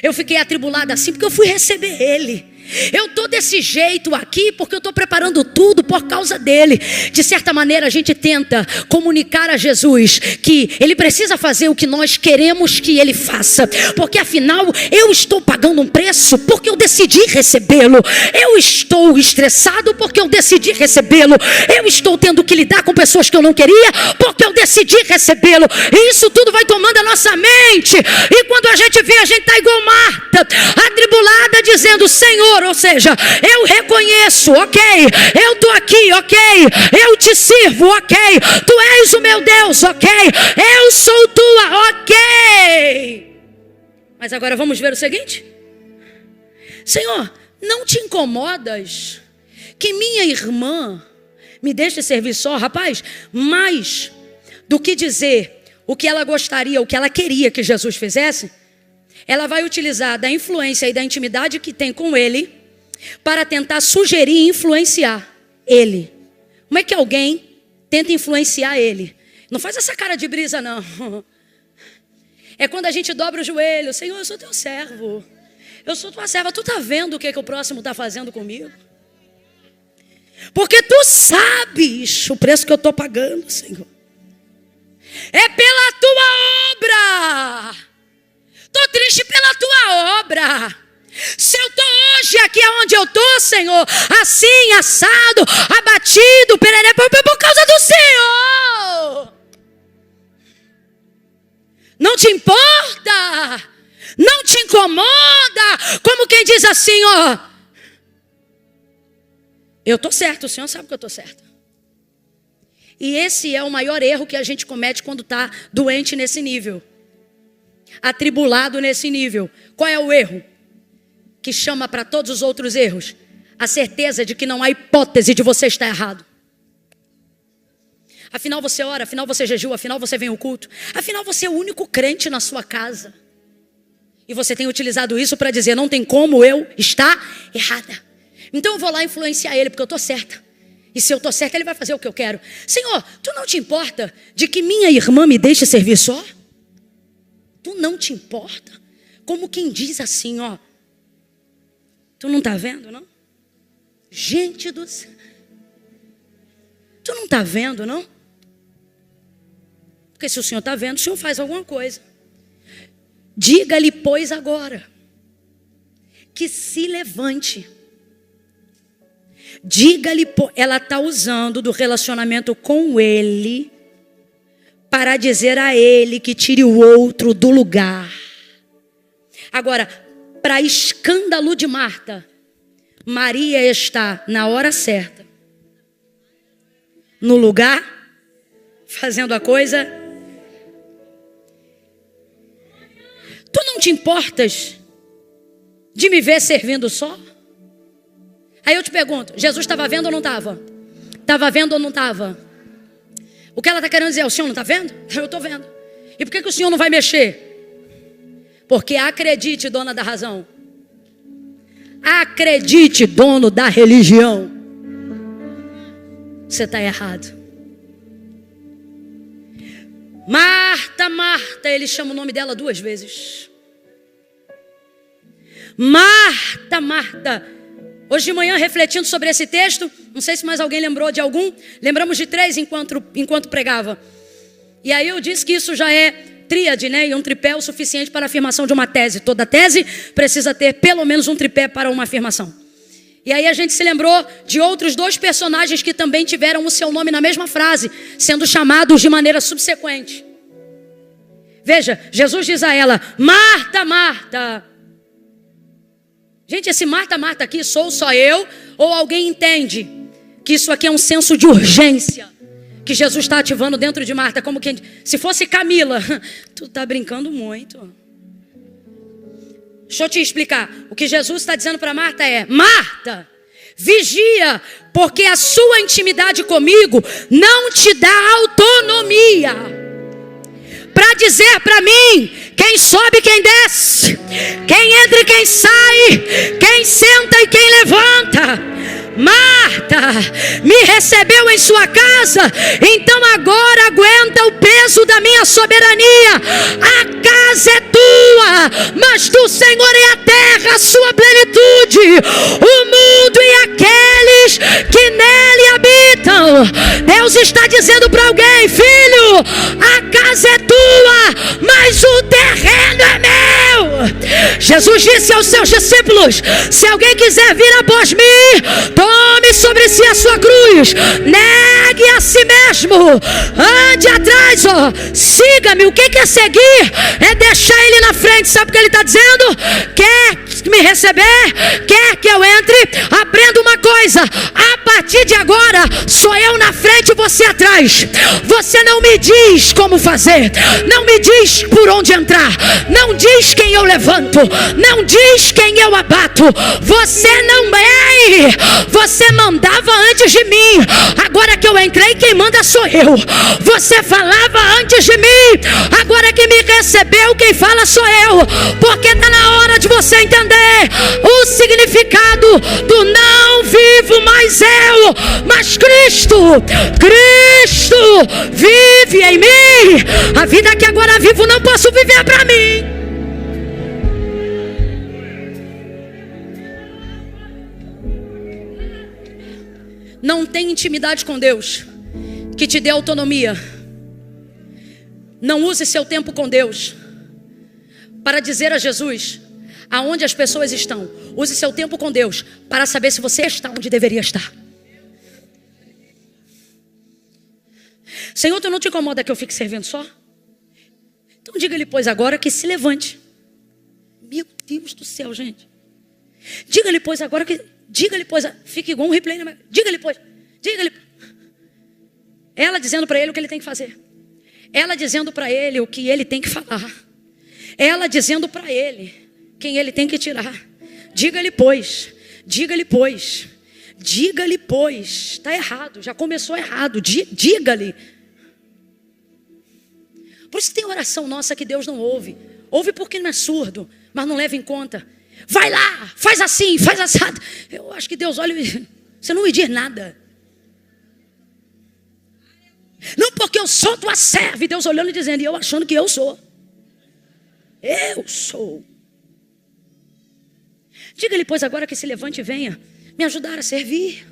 Eu fiquei atribulada assim porque eu fui receber Ele. Eu estou desse jeito aqui porque eu estou preparando tudo por causa dele. De certa maneira a gente tenta comunicar a Jesus que ele precisa fazer o que nós queremos que ele faça, porque afinal eu estou pagando um preço porque eu decidi recebê-lo. Eu estou estressado porque eu decidi recebê-lo. Eu estou tendo que lidar com pessoas que eu não queria porque eu decidi recebê-lo. E isso tudo vai tomando a nossa mente. E quando a gente vê, a gente está igual Marta, atribulada, dizendo: Senhor, ou seja, eu reconheço, ok, eu estou aqui, ok, eu te sirvo, ok, tu és o meu Deus, ok, eu sou tua, ok. Mas agora vamos ver o seguinte: Senhor, não te incomodas que minha irmã me deixe servir só? Rapaz, mais do que dizer o que ela gostaria, o que ela queria que Jesus fizesse, ela vai utilizar da influência e da intimidade que tem com ele para tentar sugerir e influenciar ele. Como é que alguém tenta influenciar ele? Não faz essa cara de brisa, não. É quando a gente dobra o joelho: Senhor, eu sou teu servo, eu sou tua serva, tu está vendo o que o próximo está fazendo comigo? Porque tu sabes o preço que eu estou pagando, Senhor. É pela tua obra. Estou triste pela tua obra. Se eu estou hoje aqui onde eu estou, Senhor, assim, assado, abatido, pereré, por causa do Senhor. Não te importa, não te incomoda, como quem diz assim, ó: eu estou certo, o Senhor sabe que eu estou certo. E esse é o maior erro que a gente comete quando está doente nesse nível, atribulado nesse nível. Qual é o erro que chama para todos os outros erros? A certeza de que não há hipótese de você estar errado. Afinal você ora, afinal você jejua, afinal você vem ao culto, afinal você é o único crente na sua casa. E você tem utilizado isso para dizer, não tem como eu estar errada. Então eu vou lá influenciar ele, porque eu estou certa. E se eu estou certa, ele vai fazer o que eu quero. Senhor, tu não te importa de que minha irmã me deixe servir só? Tu não te importa? Como quem diz assim, ó. Tu não está vendo, não? Gente do céu. Tu não está vendo, não? Porque se o Senhor está vendo, o Senhor faz alguma coisa. Diga-lhe, pois, agora, que se levante. Diga-lhe, ela está usando do relacionamento com ele para dizer a ele que tire o outro do lugar. Agora, para escândalo de Marta, Maria está na hora certa, no lugar, fazendo a coisa. Tu não te importas de me ver servindo só? Aí eu te pergunto, Jesus estava vendo ou não estava? Estava vendo ou não estava? O que ela está querendo dizer, o senhor não está vendo? Eu estou vendo. E por que o senhor não vai mexer? Porque acredite, dona da razão. Acredite, dono da religião. Você está errado. Marta, Marta, ele chama o nome dela 2 vezes. Marta, Marta. Hoje de manhã, refletindo sobre esse texto, não sei se mais alguém lembrou de algum, lembramos de 3 enquanto pregava. E aí eu disse que isso já é tríade, né? E um tripé é o suficiente para a afirmação de uma tese. Toda tese precisa ter pelo menos um tripé para uma afirmação. E aí a gente se lembrou de outros 2 personagens que também tiveram o seu nome na mesma frase, sendo chamados de maneira subsequente. Veja, Jesus diz a ela, Marta, Marta. Gente, esse Marta, Marta aqui, sou só eu? Ou alguém entende que isso aqui é um senso de urgência que Jesus está ativando dentro de Marta? Como que, se fosse Camila, tu está brincando muito. Deixa eu te explicar. O que Jesus está dizendo para Marta é, Marta, vigia, porque a sua intimidade comigo não te dá autonomia para dizer para mim quem sobe e quem desce, quem entra e quem sai, quem senta e quem levanta. Marta, me recebeu em sua casa, então agora aguenta o peso da minha soberania. A casa é tua, mas do Senhor é a terra, a sua plenitude, o mundo e aqueles que nele habitam. Deus está dizendo para alguém, filho, a casa é tua, mas o terreno é meu. Jesus disse aos seus discípulos, se alguém quiser vir após mim, tome sobre si a sua cruz, negue a si mesmo, ande atrás, ó, siga-me. O que é seguir? É deixar ele na frente. Sabe o que ele está dizendo? Quer me receber? Quer que eu entre? Aprenda uma coisa, a partir de agora sou eu na frente e você atrás. Você não me diz como fazer, não me diz por onde entrar, não diz quem eu levanto, não diz quem eu abato. Você não é, você mandava antes de mim, agora que eu entrei, quem manda sou eu. Você falava antes de mim, agora que me recebeu, quem fala sou eu. Porque está na hora de você entender o significado do não vivo mais eu, mas Cristo. Cristo vive em mim. A vida que agora vivo não posso viver para mim. Não tem intimidade com Deus que te dê autonomia. Não use seu tempo com Deus para dizer a Jesus aonde as pessoas estão. Use seu tempo com Deus para saber se você está onde deveria estar. Senhor, tu não te incomoda que eu fique servindo só? Então diga-lhe, pois, agora que se levante. Meu Deus do céu, gente. Diga-lhe, pois, agora que... Diga-lhe, pois, fica igual um replay. Diga-lhe, pois. Diga-lhe. Ela dizendo para ele o que ele tem que fazer. Ela dizendo para ele o que ele tem que falar. Ela dizendo para ele quem ele tem que tirar. Diga-lhe, pois. Diga-lhe, pois. Diga-lhe, pois. Está errado, já começou errado. Diga-lhe. Por isso tem oração nossa que Deus não ouve. Ouve porque não é surdo, mas não leva em conta. Vai lá, faz assim, faz assado. Eu acho que Deus olha e você não me diz nada. Não porque eu sou tua serva. E Deus olhando e dizendo, e eu achando que eu sou. Eu sou. Diga-lhe, pois, agora que se levante e venha me ajudar a servir.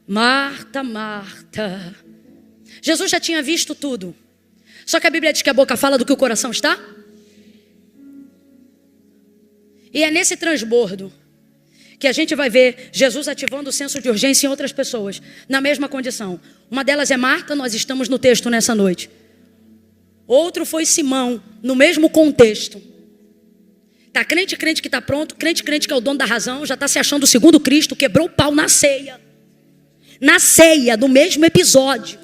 Marta, Marta. Jesus já tinha visto tudo. Só que a Bíblia diz que a boca fala do que o coração está. E é nesse transbordo que a gente vai ver Jesus ativando o senso de urgência em outras pessoas, na mesma condição. Uma delas é Marta, nós estamos no texto nessa noite. Outro foi Simão, no mesmo contexto. Está crente que está pronto, crente que é o dono da razão, já está se achando o segundo Cristo, quebrou o pau na ceia. Na ceia, no mesmo episódio.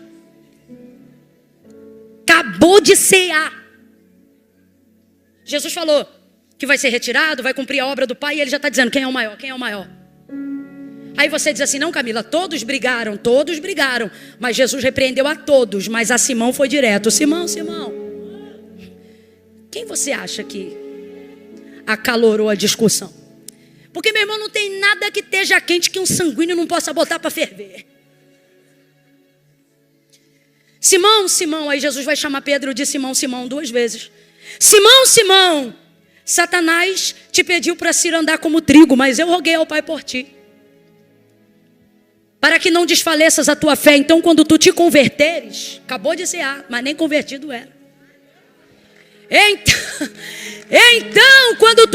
Acabou de cear. Jesus falou que vai ser retirado, vai cumprir a obra do Pai, e ele já está dizendo, quem é o maior, quem é o maior? Aí você diz assim, não Camila, todos brigaram, mas Jesus repreendeu a todos, mas a Simão foi direto. Simão, quem você acha que acalorou a discussão? Porque, meu irmão, não tem nada que esteja quente que um sanguíneo não possa botar para ferver. Simão, aí Jesus vai chamar Pedro de Simão 2 vezes. Simão, Satanás te pediu para se andar como trigo, mas eu roguei ao Pai por ti, para que não desfaleças a tua fé. Então quando tu te converteres, acabou de cear, mas nem convertido era. Então quando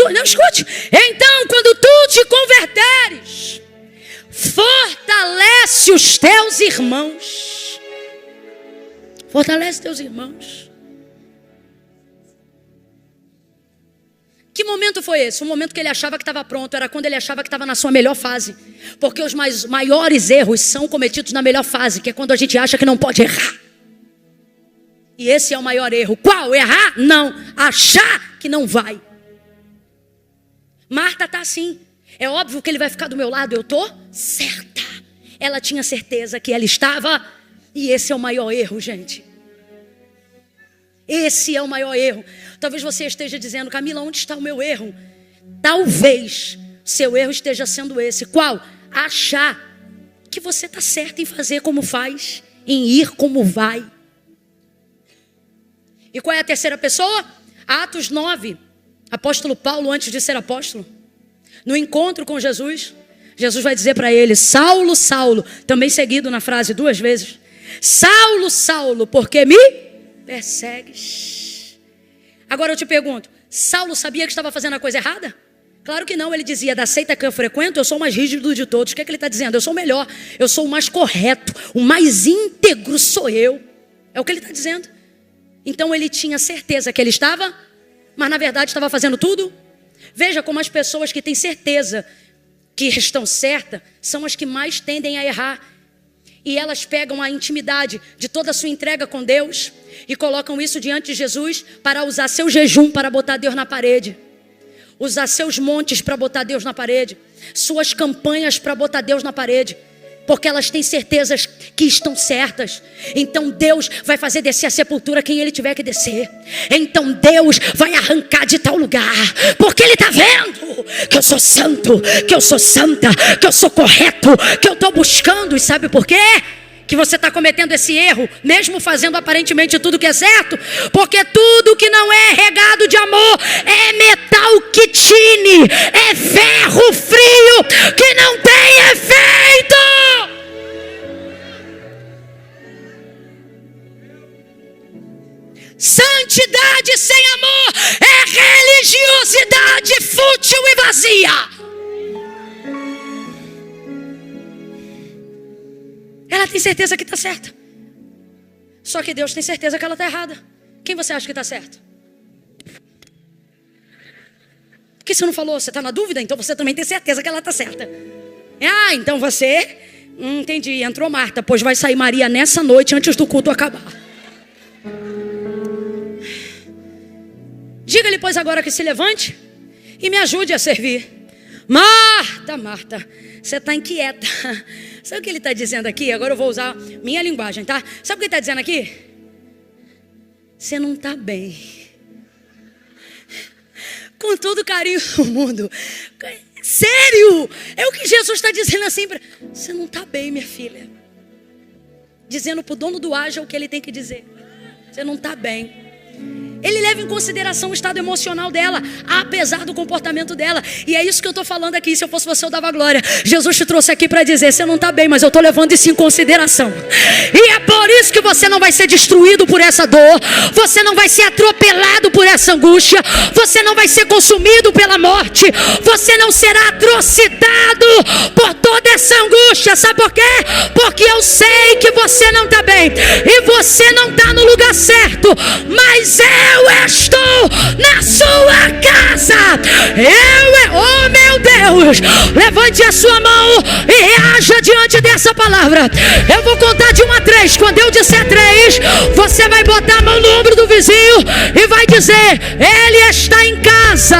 tu te converteres, fortalece os teus irmãos. Fortalece teus irmãos. Que momento foi esse? O momento que ele achava que estava pronto. Era quando ele achava que estava na sua melhor fase. Porque os maiores erros são cometidos na melhor fase, que é quando a gente acha que não pode errar. E esse é o maior erro. Qual? Errar? Não. Achar que não vai. Marta está assim. É óbvio que ele vai ficar do meu lado. Eu estou certa. Ela tinha certeza que ela estava. E esse é o maior erro, gente. Esse é o maior erro. Talvez você esteja dizendo, Camila, onde está o meu erro? Talvez seu erro esteja sendo esse. Qual? Achar que você está certo em fazer como faz, em ir como vai. E qual é a terceira pessoa? Atos 9. Apóstolo Paulo, antes de ser apóstolo, no encontro com Jesus, Jesus vai dizer para ele, Saulo, Saulo, também seguido na frase 2 vezes, Saulo, Saulo, por que me persegues? Agora eu te pergunto, Saulo sabia que estava fazendo a coisa errada? Claro que não, ele dizia, da seita que eu frequento, eu sou o mais rígido de todos. O que é que ele está dizendo? Eu sou o melhor, eu sou o mais correto, o mais íntegro sou eu. É o que ele está dizendo. Então ele tinha certeza que ele estava, mas na verdade estava fazendo tudo. Veja como as pessoas que têm certeza que estão certas, são as que mais tendem a errar. E elas pegam a intimidade de toda a sua entrega com Deus e colocam isso diante de Jesus para usar seu jejum para botar Deus na parede. Usar seus montes para botar Deus na parede. Suas campanhas para botar Deus na parede. Porque elas têm certezas que estão certas. Então Deus vai fazer descer a sepultura quem Ele tiver que descer. Então Deus vai arrancar de tal lugar. Porque Ele está vendo que eu sou santo, que eu sou santa, que eu sou correto, que eu estou buscando. E sabe por quê? Que você está cometendo esse erro, mesmo fazendo aparentemente tudo que é certo, porque tudo que não é regado de amor é metal que tine, é ferro frio que não tem efeito. Santidade sem amor é religiosidade fútil e vazia. Ela tem certeza que está certa. Só que Deus tem certeza que ela está errada. Quem você acha que está certo? Por que você não falou? Você está na dúvida? Então você também tem certeza que ela está certa. Ah, então você Entendi, entrou Marta, pois vai sair Maria nessa noite antes do culto acabar. Diga-lhe, pois, agora que se levante e me ajude a servir. Marta, Marta, você está inquieta. Sabe o que ele está dizendo aqui? Agora eu vou usar minha linguagem, tá? Sabe o que ele está dizendo aqui? Você não está bem. Com todo o carinho do mundo. Sério? É o que Jesus está dizendo assim. Você não está bem, minha filha. Dizendo para o dono do Haja o que ele tem que dizer. Você não está bem. Ele leva em consideração o estado emocional dela, apesar do comportamento dela. E é isso que eu estou falando aqui. Se eu fosse você, eu dava glória. Jesus te trouxe aqui para dizer: você não está bem, mas eu estou levando isso em consideração. E é por isso que você não vai ser destruído por essa dor. Você não vai ser atropelado por essa angústia. Você não vai ser consumido pela morte. Você não será atrocidado por toda essa angústia. Sabe por quê? Porque eu sei que você não está bem. E você não está no lugar certo. Mas eu estou na sua casa. Oh meu Deus, levante a sua mão e reaja diante dessa palavra. Eu vou contar de 1 a 3. Quando eu disser 3, você vai botar a mão no ombro do vizinho e vai dizer: ele está em casa.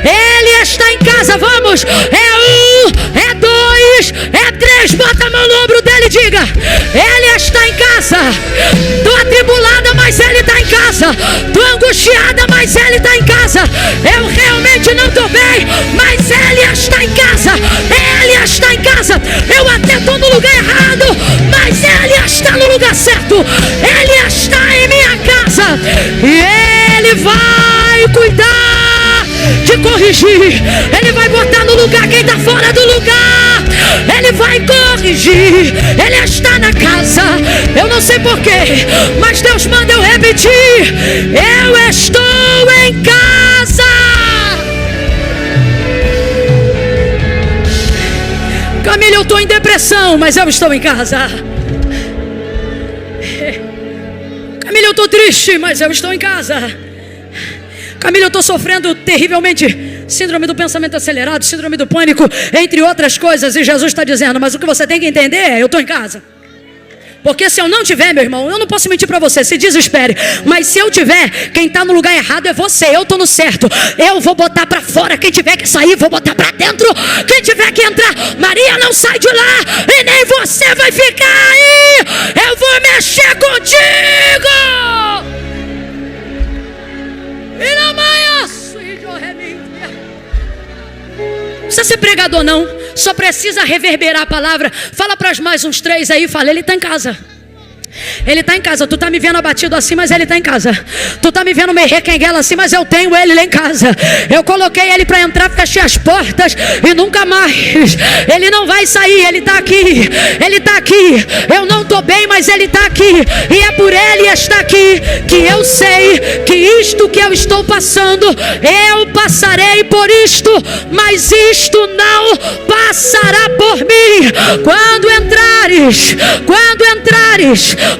Ele está em casa. Vamos, é 1, é 2, é 3. Bota a mão no ombro dele e diga: ele está em casa. Tô atribulada, mas ele está em casa. Tô angustiada, mas ele está em casa. Eu realmente não estou bem, mas ele está em casa. Ele está em casa. Eu até estou no lugar errado, mas ele está no lugar certo. Ele está em minha casa. E ele vai cuidar de corrigir. Ele vai botar no lugar quem está fora do lugar. Ele vai corrigir. Ele está na casa. Eu não sei porquê, mas Deus manda eu repetir: eu estou em casa. Camila, eu estou em depressão, mas eu estou em casa. Camila, eu estou triste, mas eu estou em casa. Camila, eu estou sofrendo terrivelmente síndrome do pensamento acelerado, síndrome do pânico, entre outras coisas. E Jesus está dizendo: mas o que você tem que entender é: eu estou em casa. Porque se eu não tiver, meu irmão, eu não posso mentir para você, se desespere. Mas se eu tiver, quem está no lugar errado é você. Eu estou no certo. Eu vou botar para fora quem tiver que sair, vou botar para dentro quem tiver que entrar. Maria, não sai de lá e nem você vai ficar aí. Eu vou mexer contigo. E na manhã, não precisa ser pregador não, só precisa reverberar a palavra. Fala para mais uns 3 aí, fala: ele está em casa. Ele está em casa. Tu está me vendo abatido assim, mas ele está em casa. Tu está me vendo meio requenguela assim, mas eu tenho ele lá em casa. Eu coloquei ele para entrar, fechei as portas e nunca mais. Ele não vai sair, ele está aqui. Ele está aqui. Eu não estou bem, mas ele está aqui. E é por ele estar aqui que eu sei que isto que eu estou passando, eu passarei por isto, mas isto não passará por mim. Quando entrares,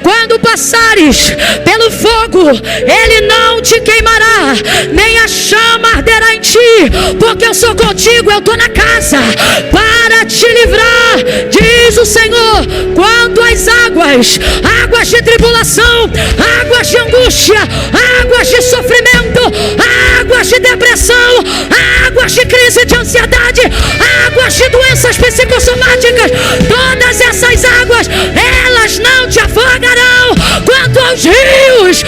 quando passares pelo fogo, ele não te queimará, nem a chama arderá em ti, porque eu sou contigo. Eu estou na casa para te livrar, diz o Senhor. Quanto às águas de tribulação, águas de angústia, águas de sofrimento, águas de depressão, águas de crise de ansiedade, águas de doenças psicossomáticas, todas essas águas, elas não te afogarão. Quanto aos rios,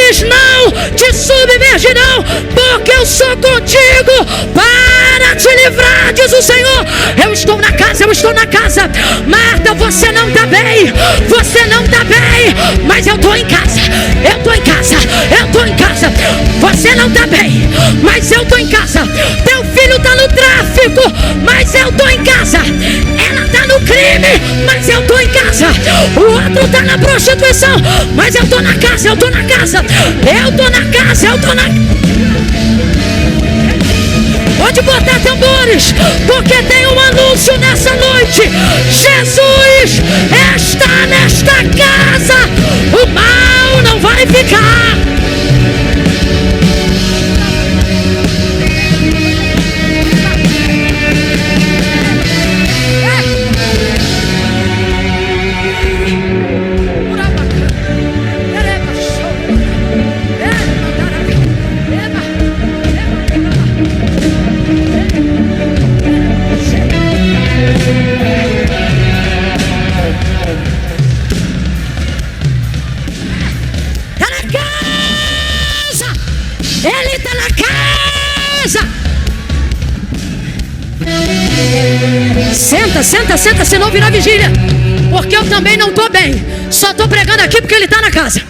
eles não te submergirão, porque eu sou contigo para te livrar, diz o Senhor. Eu estou na casa, eu estou na casa. Marta, você não está bem, você não está bem, mas eu estou em casa, eu estou em casa, eu estou em casa. Você não está bem, mas eu estou em casa. Teu filho está no tráfico, mas eu estou em casa. Ela está no crime, mas eu estou em casa. O outro está na prostituição, mas eu estou na casa, eu estou na casa. Eu estou na casa, eu estou na... Pode botar tambores, porque tem um anúncio nessa noite. Jesus está nesta casa. O mal não vai ficar. casa. Senta, senão virá vigília. Porque eu também não estou bem. Só estou pregando aqui porque ele está na casa.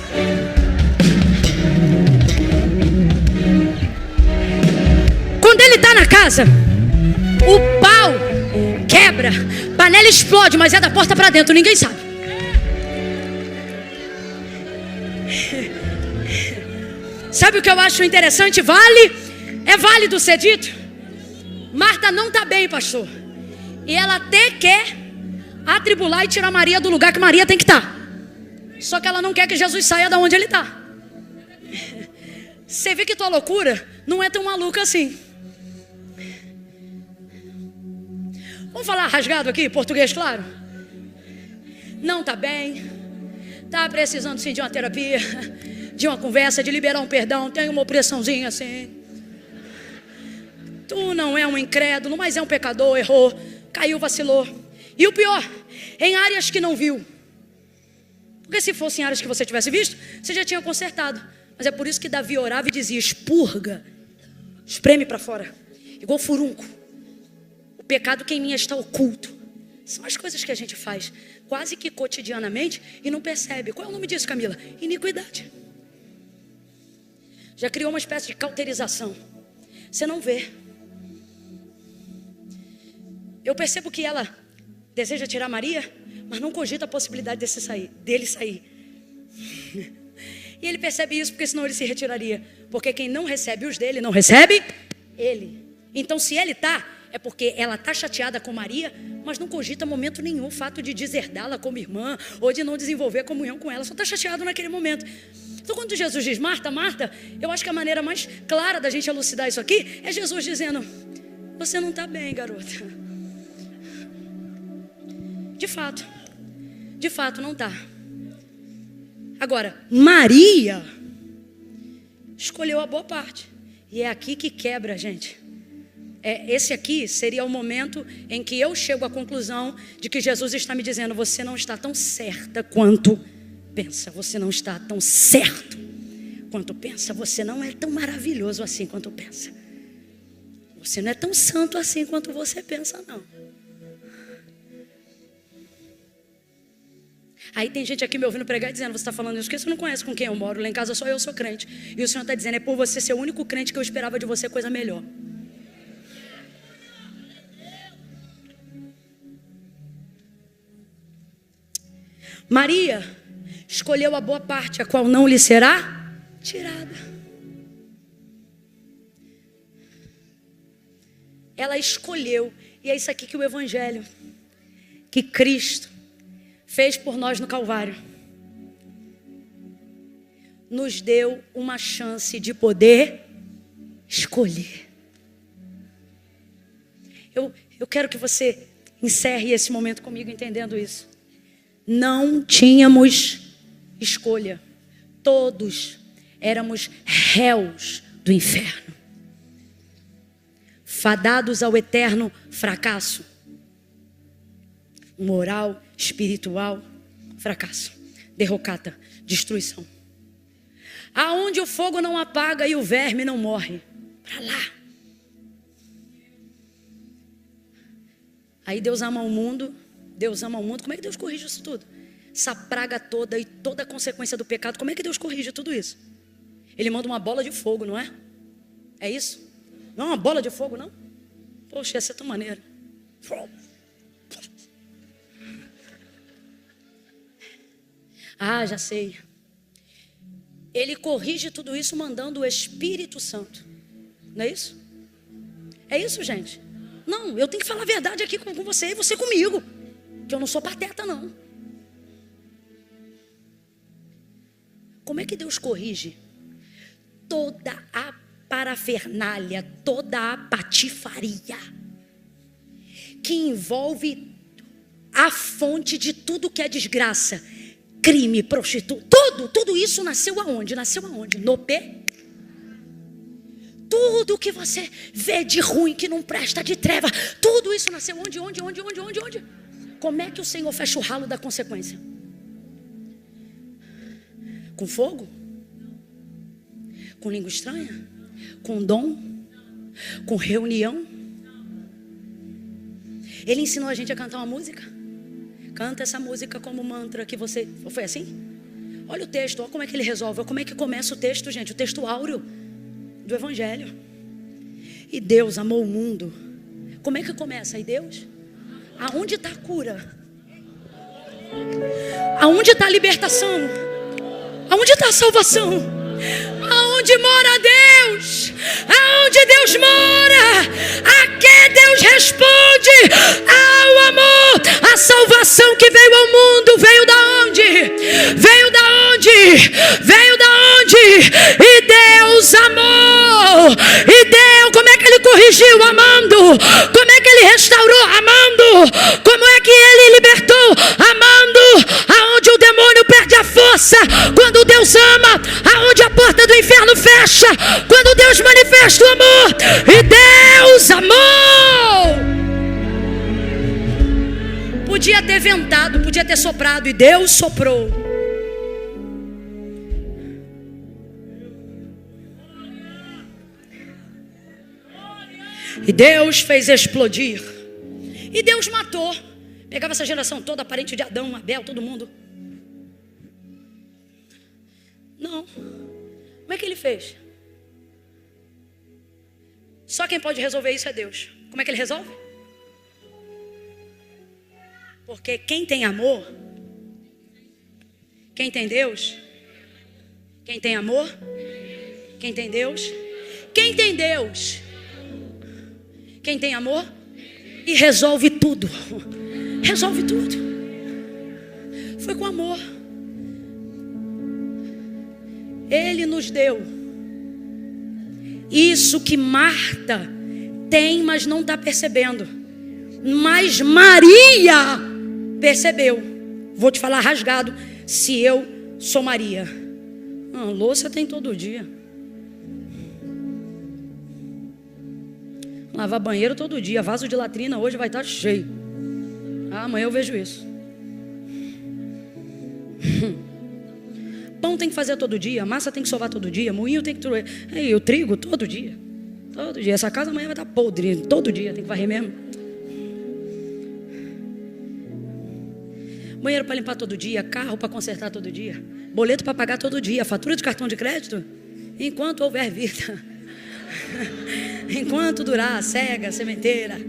Quando ele está na casa, o pau quebra, panela explode, mas é da porta para dentro, ninguém sabe. Sabe o que eu acho interessante? É válido ser dito. Marta não está bem, pastor. E ela até quer atribular e tirar Maria do lugar que Maria tem que estar. Só que ela não quer que Jesus saia da onde ele está. Você vê que tua loucura não é tão maluca assim. Vamos falar rasgado aqui, português claro? Não está bem. Está precisando sim de uma terapia, de uma conversa, de liberar um perdão. Tem uma opressãozinha assim. Tu não é um incrédulo, mas é um pecador, errou, caiu, vacilou. E o pior, em áreas que não viu. Porque se fossem áreas que você tivesse visto, você já tinha consertado. Mas é por isso que Davi orava e dizia: expurga, espreme para fora, igual furunco. O pecado que em mim está oculto. São as coisas que a gente faz quase que cotidianamente e não percebe. Qual é o nome disso, Camila? Iniquidade. Já criou uma espécie de cauterização. Você não vê. Eu percebo que ela deseja tirar Maria, mas não cogita a possibilidade dele sair. E ele percebe isso porque senão ele se retiraria. Porque quem não recebe os dele, não recebe ele. Então se ele está, é porque ela está chateada com Maria, mas não cogita momento nenhum o fato de deserdá-la como irmã, ou de não desenvolver comunhão com ela. Só está chateado naquele momento. Então quando Jesus diz: Marta, Marta, eu acho que a maneira mais clara da gente elucidar isso aqui é Jesus dizendo: você não está bem, garota. De fato não está. Agora, Maria escolheu a boa parte. E é aqui que quebra, gente. Esse aqui seria o momento em que eu chego à conclusão de que Jesus está me dizendo: você não está tão certa quanto pensa. Você não está tão certo quanto pensa. Você não é tão maravilhoso assim quanto pensa. Você não é tão santo assim quanto você pensa, não. Aí tem gente aqui me ouvindo pregar e dizendo: você está falando isso porque você não conhece com quem eu moro. Lá em casa só eu sou crente. E o Senhor está dizendo: é por você ser o único crente que eu esperava de você coisa melhor. Maria escolheu a boa parte, a qual não lhe será tirada. Ela escolheu. E é isso aqui que o Evangelho, que Cristo fez por nós no Calvário, nos deu uma chance de poder escolher. Eu quero que você encerre esse momento comigo entendendo isso. Não tínhamos escolha. Todos éramos réus do inferno, fadados ao eterno fracasso moral, espiritual, fracasso, derrocata, destruição. Aonde o fogo não apaga e o verme não morre, para lá. Aí Deus ama o mundo. Como é que Deus corrige isso tudo? Essa praga toda e toda a consequência do pecado, como é que Deus corrige tudo isso? Ele manda uma bola de fogo, não é? É isso? Não é uma bola de fogo, não? Poxa, essa é tão maneira. Ah, já sei. Ele corrige tudo isso mandando o Espírito Santo. Não é isso? É isso, gente? Não, eu tenho que falar a verdade aqui com você e você comigo. Que eu não sou pateta, não. Como é que Deus corrige toda a parafernália, toda a patifaria que envolve a fonte de tudo que é desgraça? Crime, prostituta, tudo isso nasceu aonde? No pé. Tudo que você vê de ruim, que não presta, de treva, tudo isso nasceu onde? Como é que o Senhor fecha o ralo da consequência? Com fogo? Com língua estranha? Com dom? Com reunião. Ele ensinou a gente a cantar uma música. Canta essa música como mantra que você... Foi assim? Olha o texto, olha como é que ele resolve. Olha como é que começa o texto, gente. O texto áureo do Evangelho. E Deus amou o mundo. Como é que começa? E Deus? Aonde está a cura? Aonde está a libertação? Aonde está a salvação? Aonde mora Deus? Aonde Deus mora? A que Deus responde? Ao amor. A salvação que veio ao mundo veio da onde? Veio da onde? Veio da onde? E Deus amou. E Deus, como é que Ele corrigiu? Amando. Como é que Ele restaurou? Amando. Como é que Ele libertou? Amando. Aonde o demônio perde a força? Quando Deus ama. Aonde a porta do inferno fecha? Quando Deus manifesta o amor. E Deus amou. Podia ter ventado, podia ter soprado, e Deus soprou. E Deus fez explodir. E Deus matou. Pegava essa geração toda, parente de Adão, Abel, todo mundo. Não. Como é que Ele fez? Só quem pode resolver isso é Deus. Como é que Ele resolve? Porque quem tem amor, quem tem Deus, quem tem amor, quem tem Deus, quem tem Deus, quem tem amor, e resolve tudo. Resolve tudo. Foi com amor. Ele nos deu isso que Marta tem, mas não está percebendo. Mas Maria percebeu. Vou te falar rasgado, se eu sou Maria. Louça tem todo dia. Lavar banheiro todo dia. Vaso de latrina hoje vai estar cheio. Amanhã eu vejo isso. Pão tem que fazer todo dia. Massa tem que sovar todo dia. Moinho tem que... E o trigo todo dia. Todo dia. Essa casa amanhã vai estar podre. Todo dia tem que varrer mesmo. Banheiro para limpar todo dia. Carro para consertar todo dia. Boleto para pagar todo dia. Fatura de cartão de crédito. Enquanto houver vida. Enquanto durar a cega, a sementeira.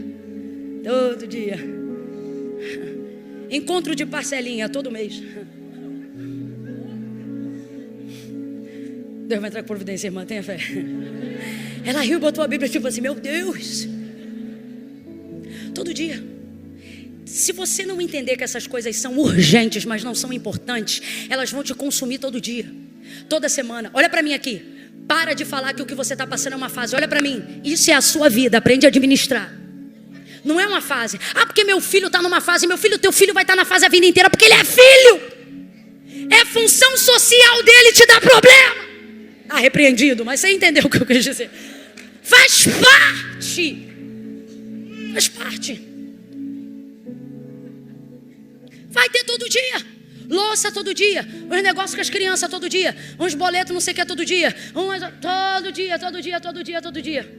Todo dia. Encontro de parcelinha todo mês. Deus vai entrar com providência, irmã, tenha fé. Ela riu e botou a Bíblia tipo assim, meu Deus. Todo dia. Se você não entender que essas coisas são urgentes, mas não são importantes, elas vão te consumir todo dia, toda semana. Olha para mim aqui. Para de falar que o que você está passando é uma fase. Olha para mim. Isso é a sua vida. Aprende a administrar. Não é uma fase. Porque meu filho está numa fase. Meu filho, teu filho vai estar na fase a vida inteira porque ele é filho. É função social dele te dar problema. Repreendido, mas você entendeu o que eu quis dizer. Faz parte. Faz parte. Vai ter todo dia. Louça todo dia. Os negócios com as crianças todo dia. Uns boletos não sei o que todo dia. Todo dia, todo dia, todo dia, todo dia.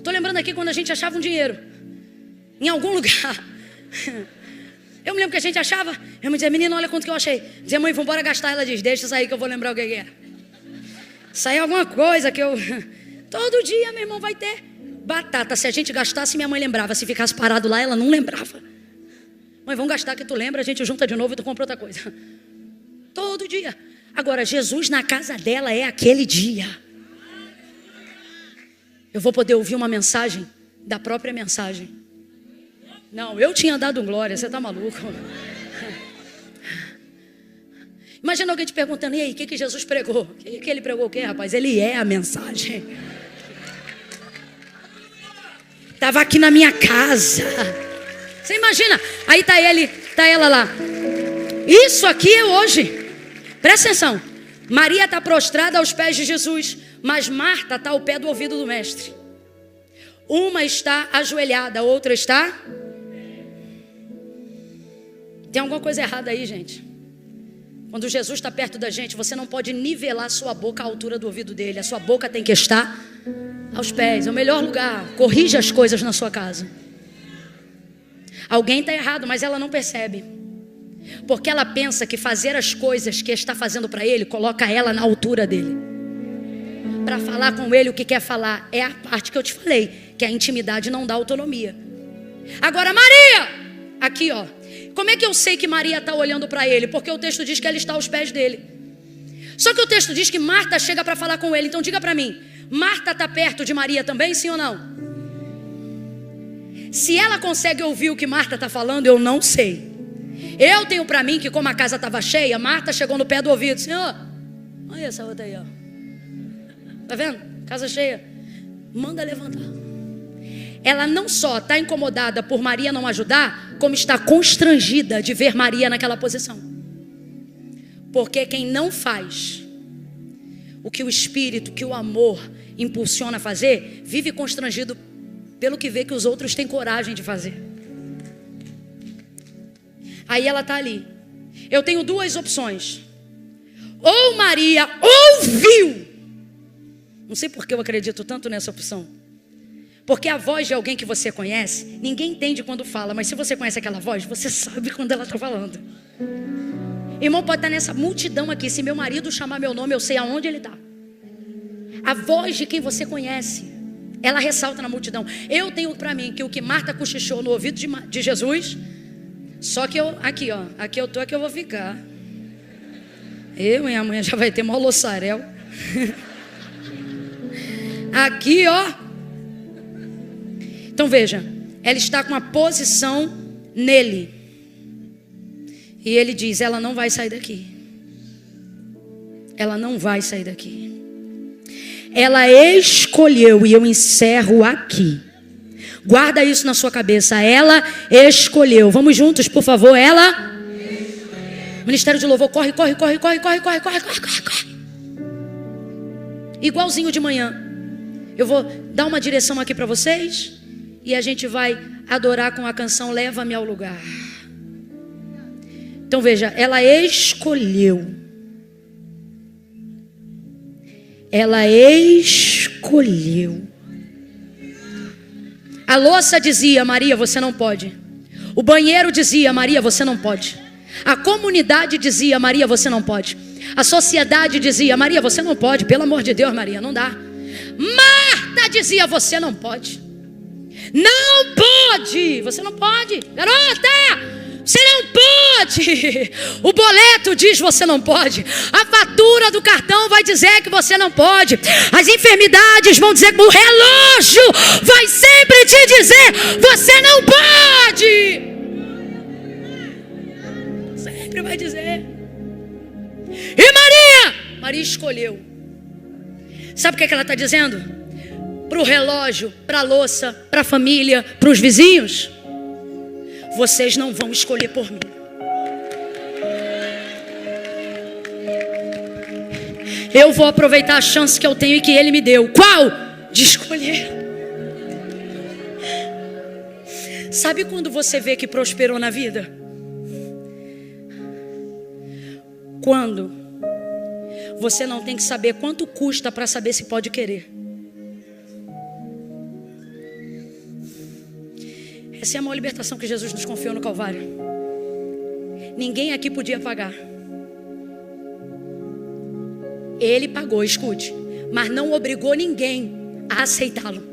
Tô lembrando aqui quando a gente achava um dinheiro em algum lugar. Eu me lembro que a gente achava. Eu me dizia, menina, olha quanto que eu achei. Dizia, mãe, vamos embora gastar. Ela diz, deixa isso aí que eu vou lembrar o que é. Saiu alguma coisa que eu... Todo dia, meu irmão, vai ter batata. Se a gente gastasse, minha mãe lembrava. Se ficasse parado lá, ela não lembrava. Mãe, vamos gastar que tu lembra. A gente junta de novo e tu compra outra coisa. Todo dia. Agora, Jesus na casa dela é aquele dia. Eu vou poder ouvir uma mensagem da própria mensagem. Não, eu tinha dado glória, você está maluco? Imagina alguém te perguntando, e aí, o que Jesus pregou? O que ele pregou o quê, rapaz? Ele é a mensagem. Estava aqui na minha casa. Você imagina? Aí está ele, está ela lá. Isso aqui é hoje. Presta atenção. Maria está prostrada aos pés de Jesus, mas Marta está ao pé do ouvido do mestre. Uma está ajoelhada, a outra está... Tem alguma coisa errada aí, gente. Quando Jesus está perto da gente, você não pode nivelar sua boca à altura do ouvido dele. A sua boca tem que estar aos pés. É o melhor lugar. Corrija as coisas na sua casa. Alguém está errado, mas ela não percebe. Porque ela pensa que fazer as coisas que está fazendo para ele coloca ela na altura dele. Para falar com ele o que quer falar. É a parte que eu te falei, que a intimidade não dá autonomia. Agora Maria, aqui ó, como é que eu sei que Maria está olhando para ele? Porque o texto diz que ela está aos pés dele. Só que o texto diz que Marta chega para falar com ele. Então diga para mim, Marta está perto de Maria também, sim ou não? Se ela consegue ouvir o que Marta está falando, eu não sei. Eu tenho para mim que como a casa estava cheia, Marta chegou no pé do ouvido. Senhor, olha essa outra aí, ó. Tá vendo? Casa cheia. Manda levantar. Ela não só está incomodada por Maria não ajudar, como está constrangida de ver Maria naquela posição. Porque quem não faz o que o Espírito, que o amor impulsiona a fazer, vive constrangido pelo que vê que os outros têm coragem de fazer. Aí ela está ali. Eu tenho duas opções. Ou Maria ouviu. Não sei por que eu acredito tanto nessa opção. Porque a voz de alguém que você conhece, ninguém entende quando fala, mas se você conhece aquela voz, você sabe quando ela está falando. Irmão, pode estar nessa multidão aqui. Se meu marido chamar meu nome, eu sei aonde ele está. A voz de quem você conhece, ela ressalta na multidão. Eu tenho para mim que o que Marta cochichou no ouvido de Jesus, só que eu, aqui ó, aqui eu tô, aqui eu vou ficar. Eu e amanhã já vai ter mó loçarel. Aqui ó. Então veja, ela está com a posição nele. E ele diz, ela não vai sair daqui. Ela não vai sair daqui. Ela escolheu, e eu encerro aqui. Guarda isso na sua cabeça. Ela escolheu. Vamos juntos, por favor. Ela escolheu. Ministério de Louvor, corre. Igualzinho de manhã. Eu vou dar uma direção aqui para vocês. E a gente vai adorar com a canção Leva-me ao Lugar. Então veja, ela escolheu. Ela escolheu. A louça dizia, Maria, você não pode. O banheiro dizia, Maria, você não pode. A comunidade dizia, Maria, você não pode. A sociedade dizia, Maria, você não pode. Pelo amor de Deus, Maria, não dá. Marta dizia, você não pode. Não pode. Você não pode. Garota, você não pode. O boleto diz você não pode. A fatura do cartão vai dizer que você não pode. As enfermidades vão dizer que o relógio vai sempre te dizer você não pode. Sempre vai dizer. E Maria escolheu. Sabe o que ela está dizendo? Para o relógio, para a louça, para a família, para os vizinhos. Vocês não vão escolher por mim. Eu vou aproveitar a chance que eu tenho e que Ele me deu. Qual? De escolher. Sabe quando você vê que prosperou na vida? Quando você não tem que saber quanto custa para saber se pode querer. Essa é a maior libertação que Jesus nos confiou no Calvário. Ninguém aqui podia pagar. Ele pagou, escute, mas não obrigou ninguém a aceitá-lo.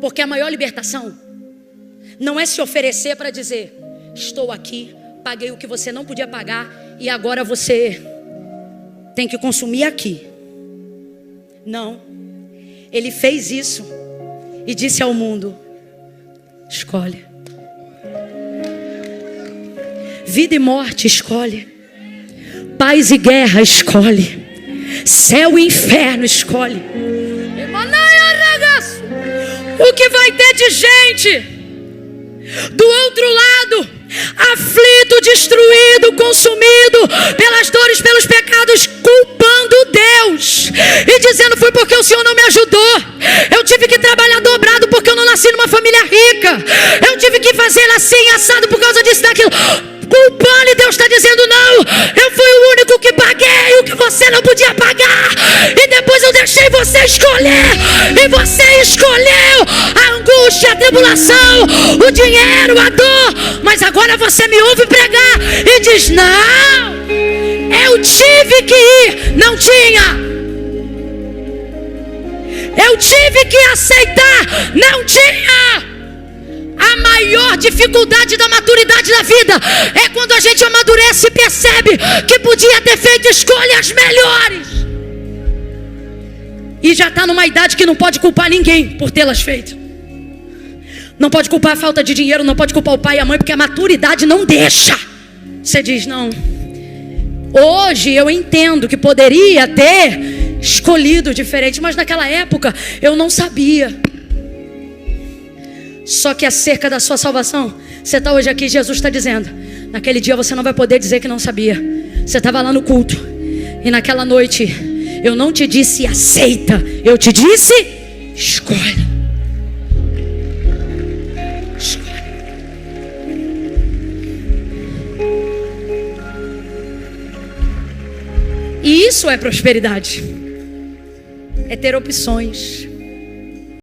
Porque a maior libertação não é se oferecer para dizer, estou aqui, paguei o que você não podia pagar e agora você tem que consumir aqui. Não. Ele fez isso e disse ao mundo, escolhe. Vida e morte, escolhe. Paz e guerra, escolhe. Céu e inferno, escolhe. O que vai ter de gente do outro lado, aflito, destruído, consumido pelas dores, pelos pecados, culpando Deus e dizendo, foi porque o Senhor não me ajudou, eu tive que trabalhar dobrado porque eu não nasci numa família rica, eu tive que fazer assim, assado por causa disso, daquilo, culpando, e Deus está dizendo, dizendo: não, eu fui o único que paguei o que você não podia pagar, e depois eu deixei você escolher, e você escolheu a angústia, a tribulação, o dinheiro, a dor, mas agora você me ouve pregar e diz: não, eu tive que ir, não tinha. Eu tive que aceitar, não tinha. A maior dificuldade da maturidade da vida é quando a gente amadurece e percebe que podia ter feito escolhas melhores, e já está numa idade que não pode culpar ninguém por tê-las feito. Não pode culpar a falta de dinheiro, não pode culpar o pai e a mãe, porque a maturidade não deixa. Você diz: não, hoje eu entendo que poderia ter escolhido diferente, mas naquela época eu não sabia. Só que acerca da sua salvação, você está hoje aqui, Jesus está dizendo: naquele dia você não vai poder dizer que não sabia. Você estava lá no culto, e naquela noite eu não te disse aceita, eu te disse escolhe. E isso é prosperidade. É ter opções.